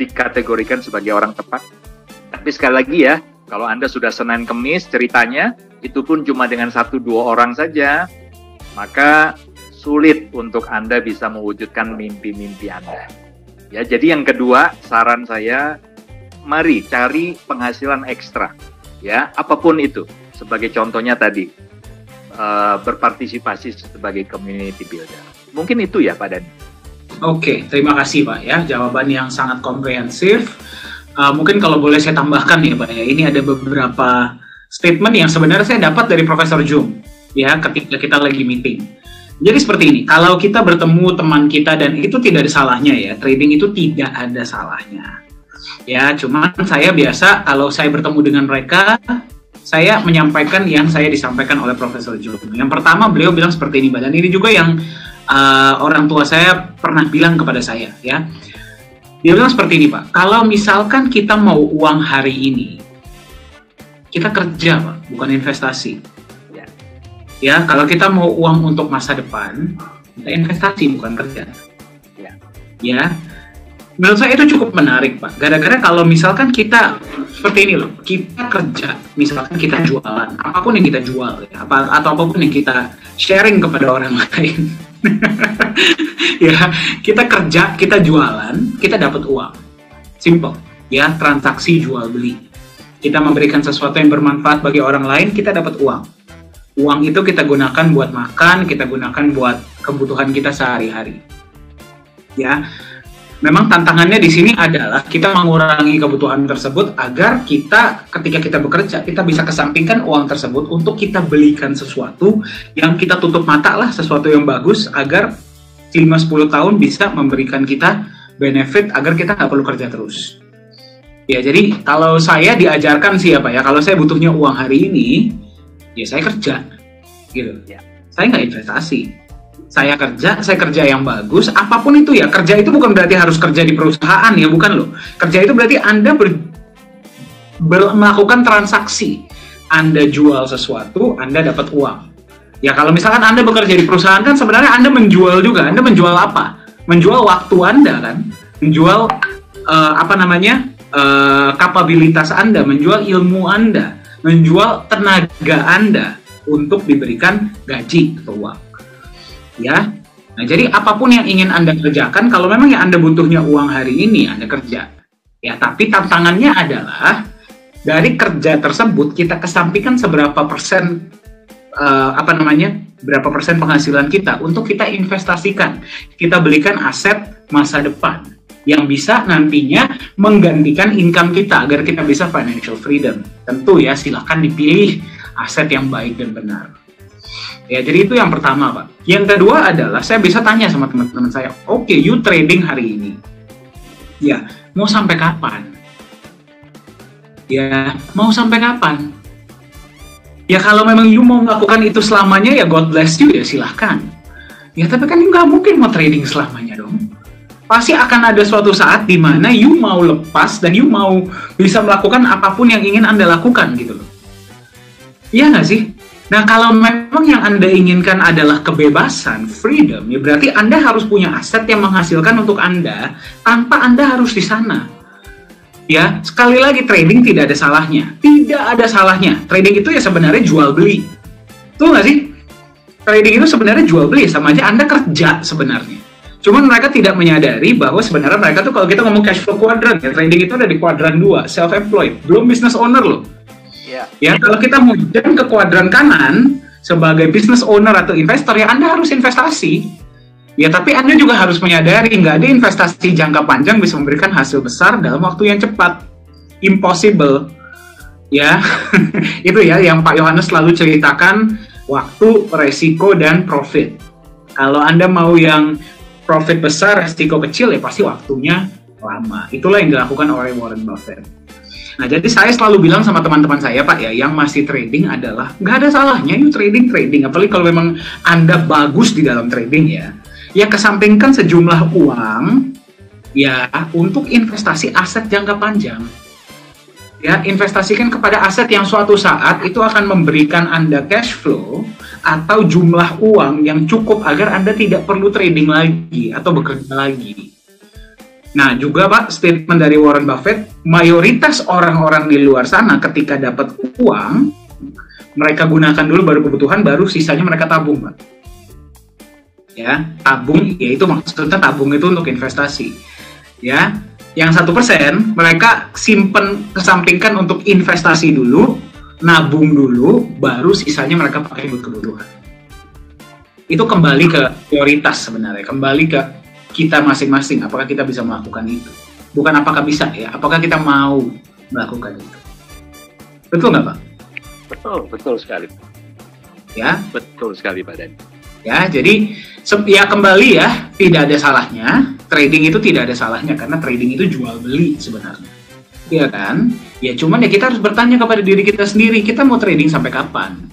dikategorikan sebagai orang tepat? Tapi sekali lagi ya, kalau Anda sudah Senin Kemis ceritanya, itu pun cuma dengan 1-2 orang saja, maka sulit untuk Anda bisa mewujudkan mimpi-mimpi Anda. Ya, jadi yang kedua, saran saya, mari cari penghasilan ekstra. Ya, apapun itu. Sebagai contohnya tadi, berpartisipasi sebagai community builder. Mungkin itu ya, Pak Dani. Oke, terima kasih Pak ya. Jawaban yang sangat komprehensif. Mungkin kalau boleh saya tambahkan ya Pak ya, ini ada beberapa statement yang sebenarnya saya dapat dari Profesor Jung ya ketika kita lagi meeting. Jadi seperti ini, kalau kita bertemu teman kita dan itu tidak ada salahnya ya, trading itu tidak ada salahnya. Ya, cuman saya biasa kalau saya bertemu dengan mereka, saya menyampaikan yang saya disampaikan oleh Profesor Jung. Yang pertama beliau bilang seperti ini, dan ini juga yang orang tua saya pernah bilang kepada saya ya. Dia bilang seperti ini Pak, kalau misalkan kita mau uang hari ini, kita kerja Pak, bukan investasi. Ya, kalau kita mau uang untuk masa depan, kita investasi bukan kerja. Ya, menurut saya itu cukup menarik Pak. Gara-gara kalau misalkan kita seperti ini loh, kita kerja, misalkan kita jualan, apapun yang kita jual, ya, atau apapun yang kita sharing kepada orang lain. Ya, kita kerja, kita jualan, kita dapat uang. Simple, ya, transaksi jual beli. Kita memberikan sesuatu yang bermanfaat bagi orang lain, kita dapat uang. Uang itu kita gunakan buat makan, kita gunakan buat kebutuhan kita sehari-hari. Ya, memang tantangannya di sini adalah kita mengurangi kebutuhan tersebut agar kita ketika kita bekerja, kita bisa kesampingkan uang tersebut untuk kita belikan sesuatu yang kita tutup mata lah, sesuatu yang bagus agar 5-10 tahun bisa memberikan kita benefit agar kita nggak perlu kerja terus. Ya, jadi kalau saya diajarkan sih apa ya, kalau saya butuhnya uang hari ini, ya saya kerja, gitu. Ya. Saya nggak investasi. Saya kerja yang bagus, apapun itu ya. Kerja itu bukan berarti harus kerja di perusahaan ya, bukan loh. Kerja itu berarti Anda melakukan transaksi. Anda jual sesuatu, Anda dapat uang. Ya kalau misalkan Anda bekerja di perusahaan kan sebenarnya Anda menjual juga. Anda menjual apa? Menjual waktu Anda kan? Menjual kapabilitas Anda, menjual ilmu Anda, menjual tenaga Anda untuk diberikan gaji atau uang. Ya, nah jadi apapun yang ingin Anda kerjakan, kalau memang yang Anda butuhnya uang hari ini, Anda kerja. Ya, tapi tantangannya adalah dari kerja tersebut kita kesampingkan seberapa persen berapa persen penghasilan kita untuk kita investasikan, kita belikan aset masa depan yang bisa nantinya menggantikan income kita agar kita bisa financial freedom. Tentu ya, silahkan dipilih aset yang baik dan benar. Ya, jadi itu yang pertama, Pak. Yang kedua adalah saya bisa tanya sama teman-teman saya, oke, you trading hari ini. Ya, mau sampai kapan? Ya, mau sampai kapan? Ya, kalau memang you mau melakukan itu selamanya, ya God bless you, ya silahkan. Ya, tapi kan nggak mungkin mau trading selamanya dong. Pasti akan ada suatu saat di mana you mau lepas dan you mau bisa melakukan apapun yang ingin Anda lakukan gitu loh. Iya nggak sih? Nah, kalau memang yang Anda inginkan adalah kebebasan, freedom, ya berarti Anda harus punya aset yang menghasilkan untuk Anda tanpa Anda harus di sana. Ya, sekali lagi trading tidak ada salahnya. Tidak ada salahnya. Trading itu ya sebenarnya jual beli. Tuh nggak sih? Trading itu sebenarnya jual beli, sama aja Anda kerja sebenarnya. Cuman mereka tidak menyadari bahwa sebenarnya mereka tuh kalau kita ngomong cash flow quadrant, ya trading itu ada di kuadran 2, self-employed, belum business owner loh. Ya, kalau kita mau jam ke kuadran kanan sebagai business owner atau investor, ya Anda harus investasi. Ya, tapi Anda juga harus menyadari nggak ada investasi jangka panjang bisa memberikan hasil besar dalam waktu yang cepat. Impossible. Ya, itu ya yang Pak Yohanes selalu ceritakan, waktu, resiko, dan profit. Kalau Anda mau yang profit besar, resiko kecil, ya pasti waktunya lama. Itulah yang dilakukan oleh Warren Buffett. Nah, jadi saya selalu bilang sama teman-teman saya, Pak, ya, yang masih trading adalah nggak ada salahnya yuk trading. Apalagi kalau memang Anda bagus di dalam trading ya kesampingkan sejumlah uang ya untuk investasi aset jangka panjang. Ya, investasikan kepada aset yang suatu saat itu akan memberikan Anda cash flow atau jumlah uang yang cukup agar Anda tidak perlu trading lagi atau bekerja lagi. Nah, juga Pak, statement dari Warren Buffett, mayoritas orang-orang di luar sana ketika dapat uang, mereka gunakan dulu baru kebutuhan, baru sisanya mereka tabung, Pak. Ya, tabung, yaitu maksudnya tabung itu untuk investasi. Ya, yang 1% mereka simpen, kesampingkan untuk investasi dulu, nabung dulu, baru sisanya mereka pakai buat kebutuhan. Itu kembali ke prioritas sebenarnya, kembali ke kita masing-masing, apakah kita bisa melakukan itu. Bukan apakah bisa ya, apakah kita mau melakukan itu. Betul nggak, Pak? Betul sekali. Ya? Betul sekali, Pak Dani. Ya, jadi ya kembali ya, tidak ada salahnya, trading itu tidak ada salahnya, karena trading itu jual beli sebenarnya. Iya kan? Ya cuman ya kita harus bertanya kepada diri kita sendiri, kita mau trading sampai kapan?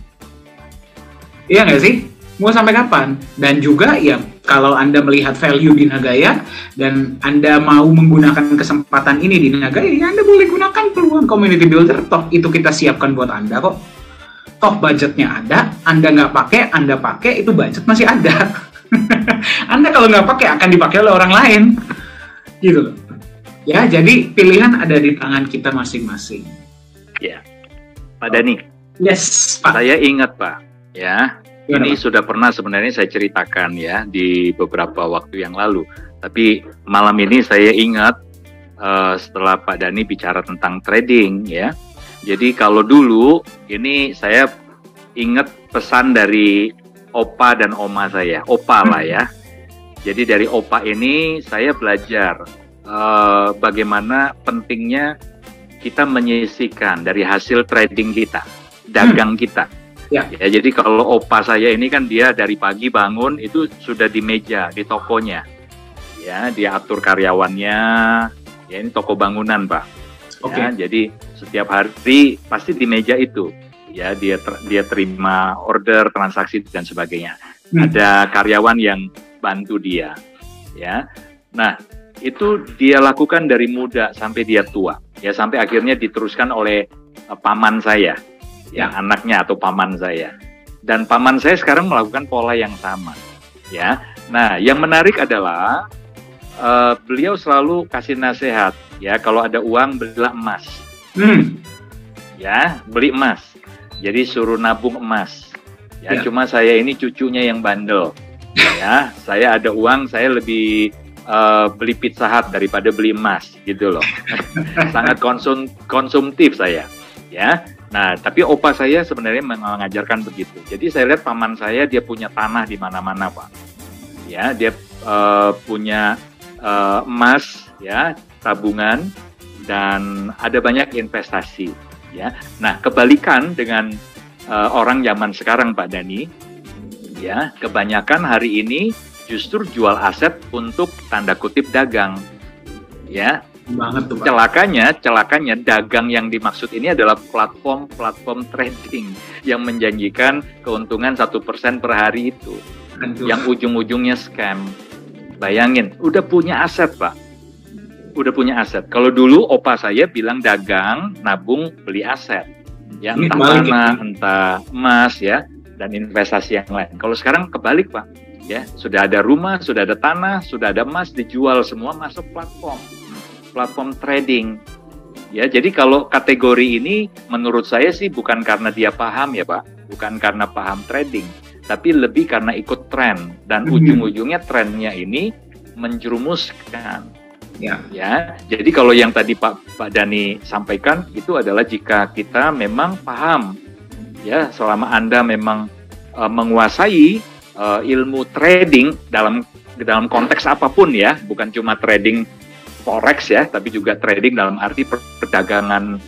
Iya nggak sih? Mau sampai kapan? Dan juga ya kalau Anda melihat value di Nagaya dan Anda mau menggunakan kesempatan ini di Nagaya, ya Anda boleh gunakan peluang community builder. Toh itu kita siapkan buat Anda kok. Toh budgetnya ada, Anda nggak pakai, Anda pakai, itu budget masih ada. Anda kalau nggak pakai akan dipakai oleh orang lain. Gitu loh. Ya, jadi pilihan ada di tangan kita masing-masing. Ya, Pak Dani. Yes, Pak. Saya ingat, Pak. Ya, Gimana, ini Pak? sudah pernah sebenarnya saya ceritakan ya di beberapa waktu yang lalu. Tapi malam ini saya ingat setelah Pak Dani bicara tentang trading ya. Jadi kalau dulu ini saya ingat pesan dari opa dan oma saya, opa lah ya. Jadi dari opa ini saya belajar bagaimana pentingnya kita menyisihkan dari hasil trading kita, dagang kita. Ya. Ya, jadi kalau opa saya ini kan dia dari pagi bangun itu sudah di meja di tokonya. Ya, dia atur karyawannya. Ya, ini toko bangunan, Pak. Ya, jadi setiap hari pasti di meja itu ya dia terima order, transaksi dan sebagainya. Ada karyawan yang bantu dia, ya. Nah, itu dia lakukan dari muda sampai dia tua, ya, sampai akhirnya diteruskan oleh paman saya, ya, anaknya atau paman saya. Dan paman saya sekarang melakukan pola yang sama, ya. Nah, yang menarik adalah beliau selalu kasih nasihat, ya, kalau ada uang belilah emas, ya, beli emas. Jadi suruh nabung emas. Ya, cuma saya ini cucunya yang bandel. Ya, saya ada uang, saya lebih beli Pizza Hut daripada beli emas, gitu loh. Sangat konsumtif saya. Ya, nah, tapi opa saya sebenarnya mengajarkan begitu. Jadi saya lihat paman saya dia punya tanah di mana-mana, Pak. Ya, dia punya emas, ya, tabungan, dan ada banyak investasi. Ya, nah kebalikan dengan orang zaman sekarang Pak Dhani, ya, kebanyakan hari ini justru jual aset untuk tanda kutip dagang, ya. Banget tuh, Pak. Celakanya dagang yang dimaksud ini adalah platform trading yang menjanjikan keuntungan 1% per hari itu, yang ujung-ujungnya scam. Bayangin, udah punya aset Pak. Udah punya aset. Kalau dulu opa saya bilang dagang, nabung, beli aset. Ya, entah tanah, entah emas, ya, dan investasi yang lain. Kalau sekarang kebalik, Pak. Ya, sudah ada rumah, sudah ada tanah, sudah ada emas, dijual semua masuk platform trading. Ya, jadi kalau kategori ini menurut saya sih bukan karena dia paham ya, Pak. Bukan karena paham trading, tapi lebih karena ikut tren, dan ujung-ujungnya trennya ini menjerumuskan. Ya, jadi kalau yang tadi Pak Dhani sampaikan itu adalah jika kita memang paham, ya, selama Anda memang menguasai ilmu trading dalam konteks apapun ya, bukan cuma trading forex ya, tapi juga trading dalam arti perdagangan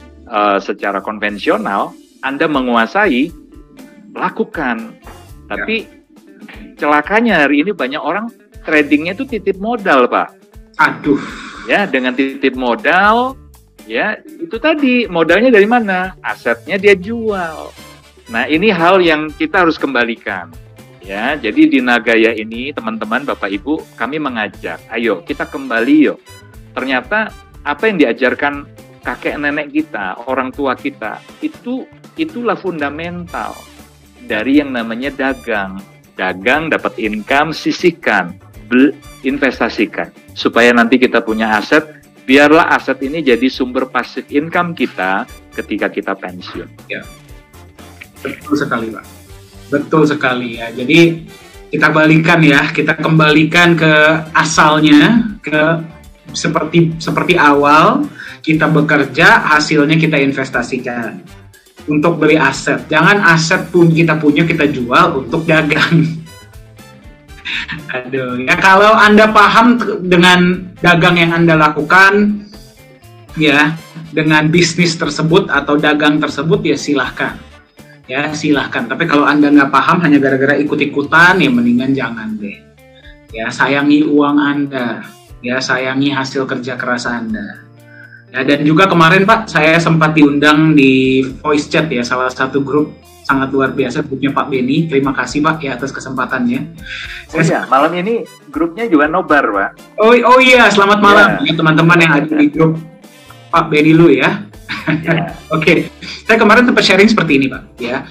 secara konvensional, Anda menguasai, lakukan. Tapi celakanya hari ini banyak orang tradingnya itu titip modal, Pak. Aduh. Ya, dengan titip modal, ya, itu tadi modalnya dari mana? Asetnya dia jual. Nah, ini hal yang kita harus kembalikan. Ya, jadi di Nagaya ini, teman-teman, Bapak Ibu, kami mengajak, ayo kita kembali yuk. Ternyata apa yang diajarkan kakek nenek kita, orang tua kita, itulah fundamental dari yang namanya dagang. Dagang, dapat income, sisihkan, investasikan. Supaya nanti kita punya aset, biarlah aset ini jadi sumber passive income kita ketika kita pensiun. Ya, betul sekali Pak. Betul sekali ya. Jadi kita balikan ya, kita kembalikan ke asalnya, ke seperti awal kita bekerja, hasilnya kita investasikan untuk beli aset. Jangan aset pun kita punya kita jual untuk dagang. Aduh, ya kalau Anda paham dengan dagang yang Anda lakukan, ya, dengan bisnis tersebut atau dagang tersebut, ya silahkan. Ya, silahkan. Tapi kalau Anda nggak paham hanya gara-gara ikut-ikutan, ya mendingan jangan deh. Ya, sayangi uang Anda. Ya, sayangi hasil kerja keras Anda. Ya, dan juga kemarin Pak, saya sempat diundang di voice chat ya, salah satu grup sangat luar biasa, grupnya Pak Benny. Terima kasih Pak ya atas kesempatannya. Iya, malam ini grupnya juga nobar Pak. Oh iya, selamat malam ya teman-teman yang ada di grup Pak Benny lu ya. Oke, saya kemarin sempat sharing seperti ini Pak ya.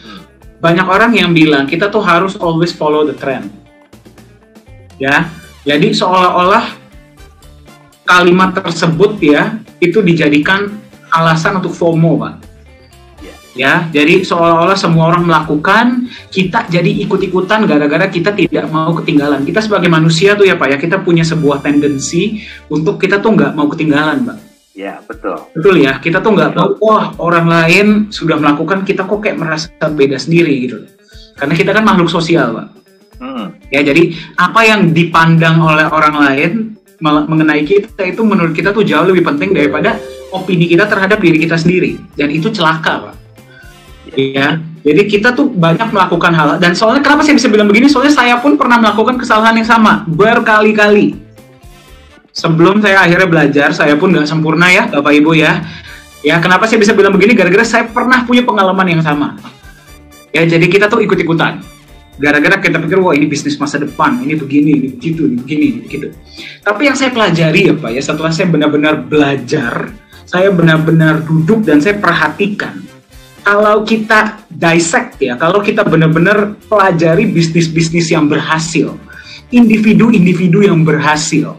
Banyak orang yang bilang kita tuh harus always follow the trend. Ya, jadi seolah-olah kalimat tersebut ya itu dijadikan alasan untuk FOMO Pak. Ya, jadi seolah-olah semua orang melakukan, kita jadi ikut-ikutan gara-gara kita tidak mau ketinggalan. Kita sebagai manusia tuh ya Pak ya, kita punya sebuah tendensi untuk kita tuh nggak mau ketinggalan Pak. Ya, betul. Betul ya, kita tuh nggak mau, wah orang lain sudah melakukan, kita kok kayak merasa beda sendiri gitu. Karena kita kan makhluk sosial Pak. Ya, jadi apa yang dipandang oleh orang lain mengenai kita itu menurut kita tuh jauh lebih penting daripada opini kita terhadap diri kita sendiri. Dan itu celaka Pak. Ya, jadi kita tuh banyak melakukan hal, dan soalnya kenapa saya bisa bilang begini, soalnya saya pun pernah melakukan kesalahan yang sama berkali-kali. Sebelum saya akhirnya belajar, saya pun nggak sempurna ya Bapak Ibu ya. Ya, kenapa saya bisa bilang begini? Gara-gara saya pernah punya pengalaman yang sama. Ya, jadi kita tuh ikut-ikutan. Gara-gara kita pikir, wah ini bisnis masa depan, ini begini, ini begitu, ini begini, ini begitu. Tapi yang saya pelajari ya Pak, ya setelah saya benar-benar belajar, saya benar-benar duduk dan saya perhatikan. Kalau kita dissect ya, kalau kita benar-benar pelajari bisnis-bisnis yang berhasil, individu-individu yang berhasil,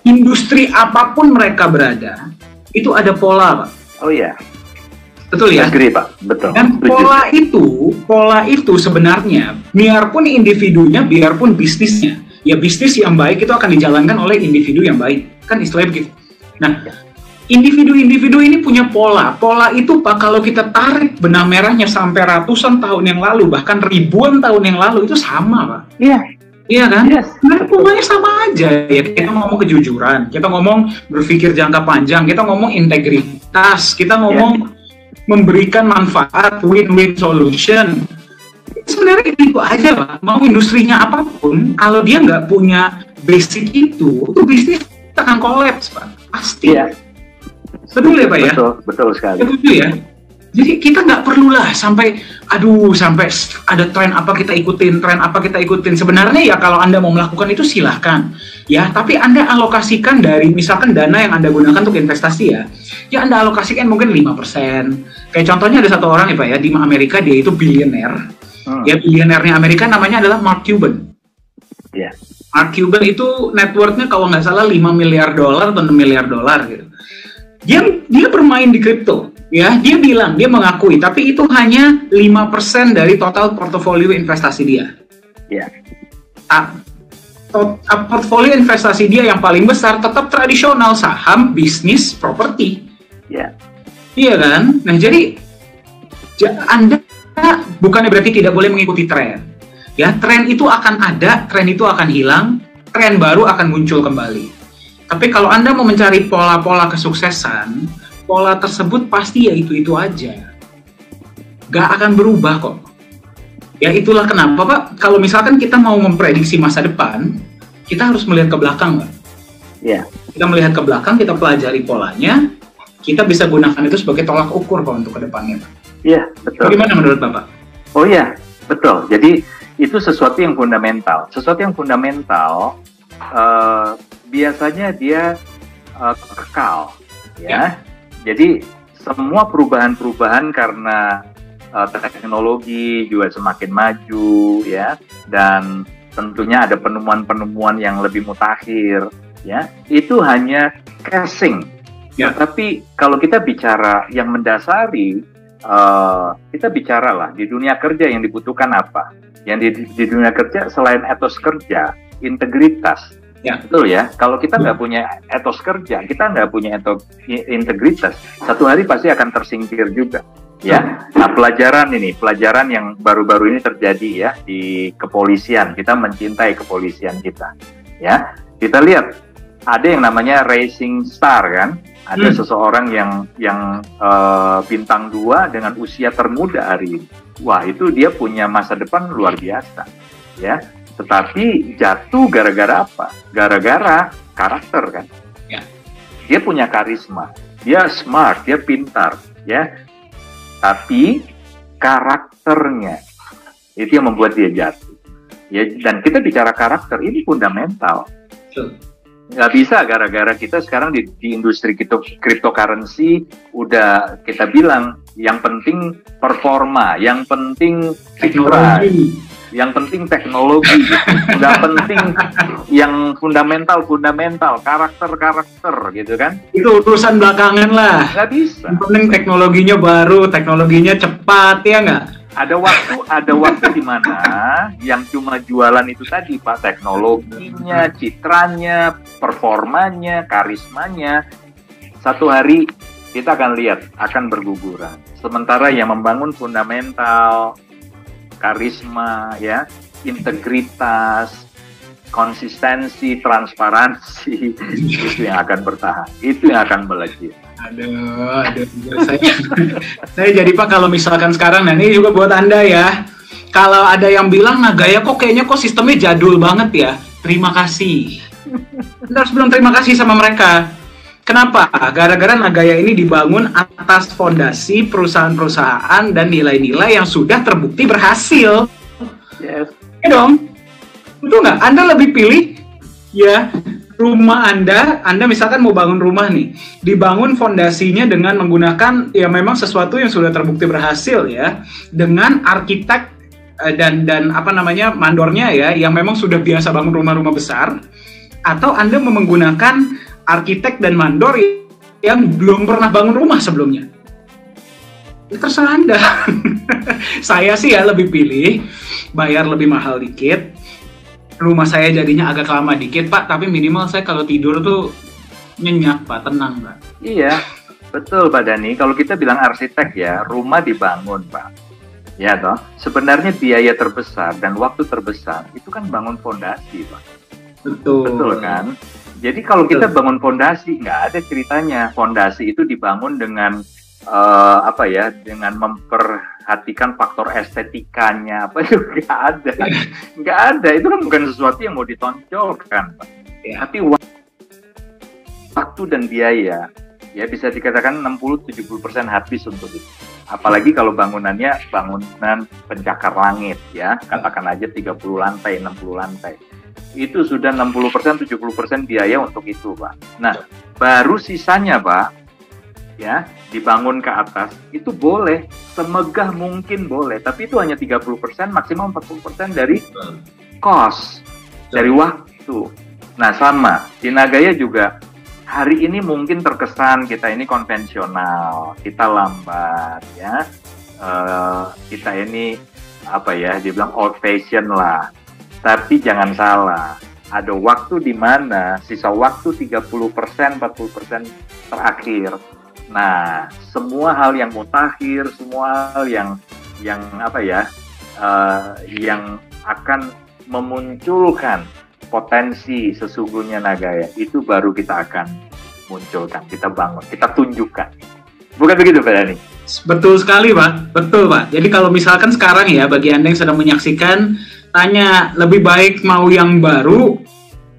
industri apapun mereka berada, itu ada pola, Pak. Oh iya. Betul ya? Agree, Pak. Betul. Dan pola itu sebenarnya, biarpun individunya, biarpun bisnisnya, ya bisnis yang baik itu akan dijalankan oleh individu yang baik. Kan istilahnya begitu. Nah, individu-individu ini punya pola. Pola itu Pak, kalau kita tarik benang merahnya sampai ratusan tahun yang lalu, bahkan ribuan tahun yang lalu, itu sama, Pak. Iya. Iya kan? Yes. Nah, polanya sama aja ya. Kita ngomong kejujuran, kita ngomong berpikir jangka panjang, kita ngomong integritas, kita ngomong memberikan manfaat, win-win solution. Sebenarnya itu aja Pak. Mau industrinya apapun, kalau dia nggak punya basic itu bisnis akan kolaps Pak. Pasti. Iya. Betul ya Pak ya? Betul sekali. Betul ya. Jadi kita nggak perlulah sampai ada tren apa kita ikutin. Sebenarnya ya kalau Anda mau melakukan itu silahkan. Ya, tapi Anda alokasikan dari misalkan dana yang Anda gunakan untuk investasi ya Anda alokasikan mungkin 5%. Kayak contohnya ada satu orang ya Pak ya, di Amerika dia itu bilioner. Ya, bilionernya Amerika namanya adalah Mark Cuban. Iya. Mark Cuban itu net worth-nya kalau nggak salah 5 miliar dolar atau 6 miliar dolar gitu. Dia bermain di kripto. Ya, dia mengakui, tapi itu hanya 5% dari total portofolio investasi dia. Ya. Portofolio investasi dia yang paling besar tetap tradisional, saham, bisnis, properti. Ya. Iya kan? Nah, jadi Anda bukannya berarti tidak boleh mengikuti tren. Ya, tren itu akan ada, tren itu akan hilang, tren baru akan muncul kembali. Tapi kalau Anda mau mencari pola-pola kesuksesan, pola tersebut pasti ya itu aja. Gak akan berubah kok. Ya itulah kenapa Pak, kalau misalkan kita mau memprediksi masa depan, kita harus melihat ke belakang Pak. Iya. Kita melihat ke belakang, kita pelajari polanya, kita bisa gunakan itu sebagai tolak ukur Pak untuk ke depannya Pak. Iya, betul. Bagaimana menurut Bapak? Oh iya, betul. Jadi itu sesuatu yang fundamental. Sesuatu yang fundamental biasanya dia kekal, ya. Jadi semua perubahan-perubahan karena teknologi juga semakin maju, ya, dan tentunya ada penemuan-penemuan yang lebih mutakhir, ya. Itu hanya casing. Ya. Tapi kalau kita bicara yang mendasari, kita bicara lah di dunia kerja yang dibutuhkan apa? Yang di dunia kerja selain etos kerja, integritas. Ya. Betul ya, kalau kita nggak punya etos kerja, kita nggak punya integritas, satu hari pasti akan tersingkir juga. Ya, nah pelajaran yang baru-baru ini terjadi ya di kepolisian, kita mencintai kepolisian kita. Ya, kita lihat ada yang namanya Rising Star kan, ada seseorang yang bintang 2 dengan usia termuda hari ini. Wah, itu dia punya masa depan luar biasa. Ya. Tetapi jatuh gara-gara apa? Gara-gara karakter kan. Ya. Dia punya karisma, dia smart, dia pintar, ya. Tapi karakternya itu yang membuat dia jatuh. Ya, dan kita bicara karakter ini fundamental. Nggak bisa gara-gara kita sekarang di industri cryptocurrency udah kita bilang yang penting performa, yang penting teknologi. Yang penting teknologi, gitu. Nggak penting yang fundamental, karakter gitu kan? Itu urusan belakangan lah. Nggak bisa. Yang penting teknologinya baru, teknologinya cepat, ya nggak? Ada waktu di mana yang cuma jualan itu tadi Pak, teknologinya, citranya, performanya, karismanya. Satu hari kita akan lihat akan berguguran. Sementara yang membangun fundamental, karisma, ya, integritas, konsistensi, transparansi, itu yang akan bertahan, itu yang akan melejit. Aduh, saya jadi Pak kalau misalkan sekarang, nah ini juga buat Anda ya, kalau ada yang bilang Nagaya kayaknya sistemnya jadul banget ya, terima kasih. Kita harus bilang terima kasih sama mereka. Kenapa? Gara-gara Nagaya ini dibangun atas fondasi perusahaan-perusahaan dan nilai-nilai yang sudah terbukti berhasil. Yes. Ya dong. Betul nggak? Anda lebih pilih ya rumah Anda misalkan mau bangun rumah nih, dibangun fondasinya dengan menggunakan ya memang sesuatu yang sudah terbukti berhasil ya, dengan arsitek dan apa namanya mandornya ya yang memang sudah biasa bangun rumah-rumah besar, atau Anda menggunakan arsitek dan mandor yang belum pernah bangun rumah sebelumnya. Ya, terserah Anda. Saya sih ya lebih pilih bayar lebih mahal dikit, rumah saya jadinya agak lama dikit Pak, tapi minimal saya kalau tidur tuh nyenyak Pak, tenang Pak. Iya, betul Pak Dani. Kalau kita bilang arsitek ya, rumah dibangun Pak. Ya toh, sebenarnya biaya terbesar dan waktu terbesar itu kan bangun fondasi Pak. Betul. Betul kan? Jadi kalau kita bangun fondasi, nggak ada ceritanya. Fondasi itu dibangun dengan dengan memperhatikan faktor estetikanya, apa itu nggak ada. Itu kan bukan sesuatu yang mau ditonjolkan, Pak. Ya. Tapi waktu dan biaya, ya bisa dikatakan 60-70% habis untuk itu. Apalagi kalau bangunannya bangunan pencakar langit, ya, katakan aja 30 lantai, 60 lantai. Itu sudah 60%, 70% biaya untuk itu, Pak. Nah, baru sisanya, Pak, ya, dibangun ke atas, itu boleh, semegah mungkin boleh, tapi itu hanya 30%, maksimal 40% dari cost, dari waktu. Nah, sama, di Nagaya juga, hari ini mungkin terkesan kita ini konvensional, kita lambat, ya, kita ini, dibilang old fashion lah. Tapi jangan salah, ada waktu di mana sisa waktu 30%, 40% terakhir. Nah, semua hal yang mutakhir, semua hal yang akan memunculkan potensi sesungguhnya Nagaya, itu baru kita akan munculkan, kita bangun, kita tunjukkan. Bukan begitu Pak Dani? Betul sekali Pak, betul Pak. Jadi kalau misalkan sekarang ya, bagi Anda yang sedang menyaksikan, tanya lebih baik mau yang baru,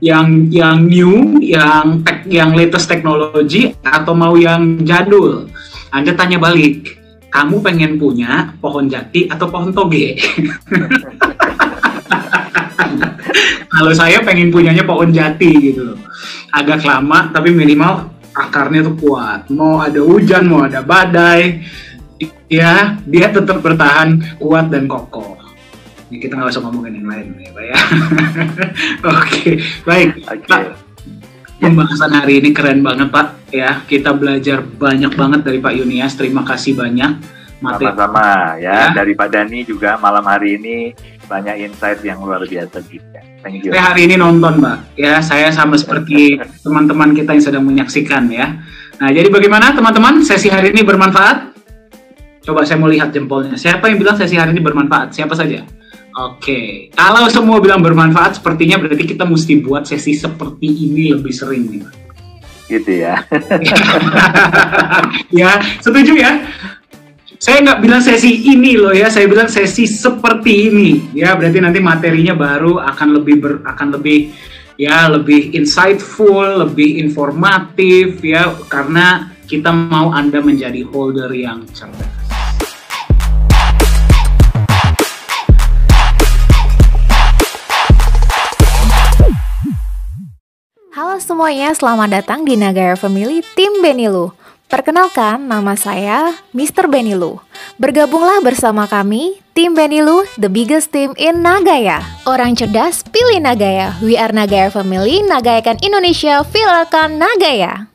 yang new, yang latest teknologi, atau mau yang jadul. Anda tanya balik, kamu pengen punya pohon jati atau pohon toge? Kalau saya pengen punyanya pohon jati gitu loh, agak lama tapi minimal akarnya tuh kuat. Mau ada hujan, mau ada badai, ya dia tetap bertahan kuat dan kokoh. Ya, kita nggak usah ngomongin yang lain ya Pak ya. Oke, baik Pak. Pembahasan hari ini keren banget Pak ya. Kita belajar banyak banget dari Pak Yunias. Terima kasih banyak. Sama-sama ya. Dari Pak Dani juga malam hari ini banyak insight yang luar biasa juga. Thank you. Saya hari ini nonton Pak ya. Saya sama seperti teman-teman kita yang sedang menyaksikan ya. Nah jadi bagaimana teman-teman, sesi hari ini bermanfaat? Coba saya mau lihat jempolnya. Siapa yang bilang sesi hari ini bermanfaat? Siapa saja? Oke, kalau semua bilang bermanfaat, sepertinya berarti kita mesti buat sesi seperti ini lebih sering nih, Pak. Gitu ya. Ya, setuju ya? Saya nggak bilang sesi ini loh ya, saya bilang sesi seperti ini. Ya, berarti nanti materinya baru akan lebih insightful, lebih informatif ya, karena kita mau Anda menjadi holder yang cerdas. Halo semuanya, selamat datang di Nagaya Family Tim Benilu. Perkenalkan, nama saya Mr. Benilu. Bergabunglah bersama kami, Tim Benilu, the biggest team in Nagaya. Orang cerdas, pilih Nagaya. We are Nagaya Family, nagayakan Indonesia, viralkan Nagaya.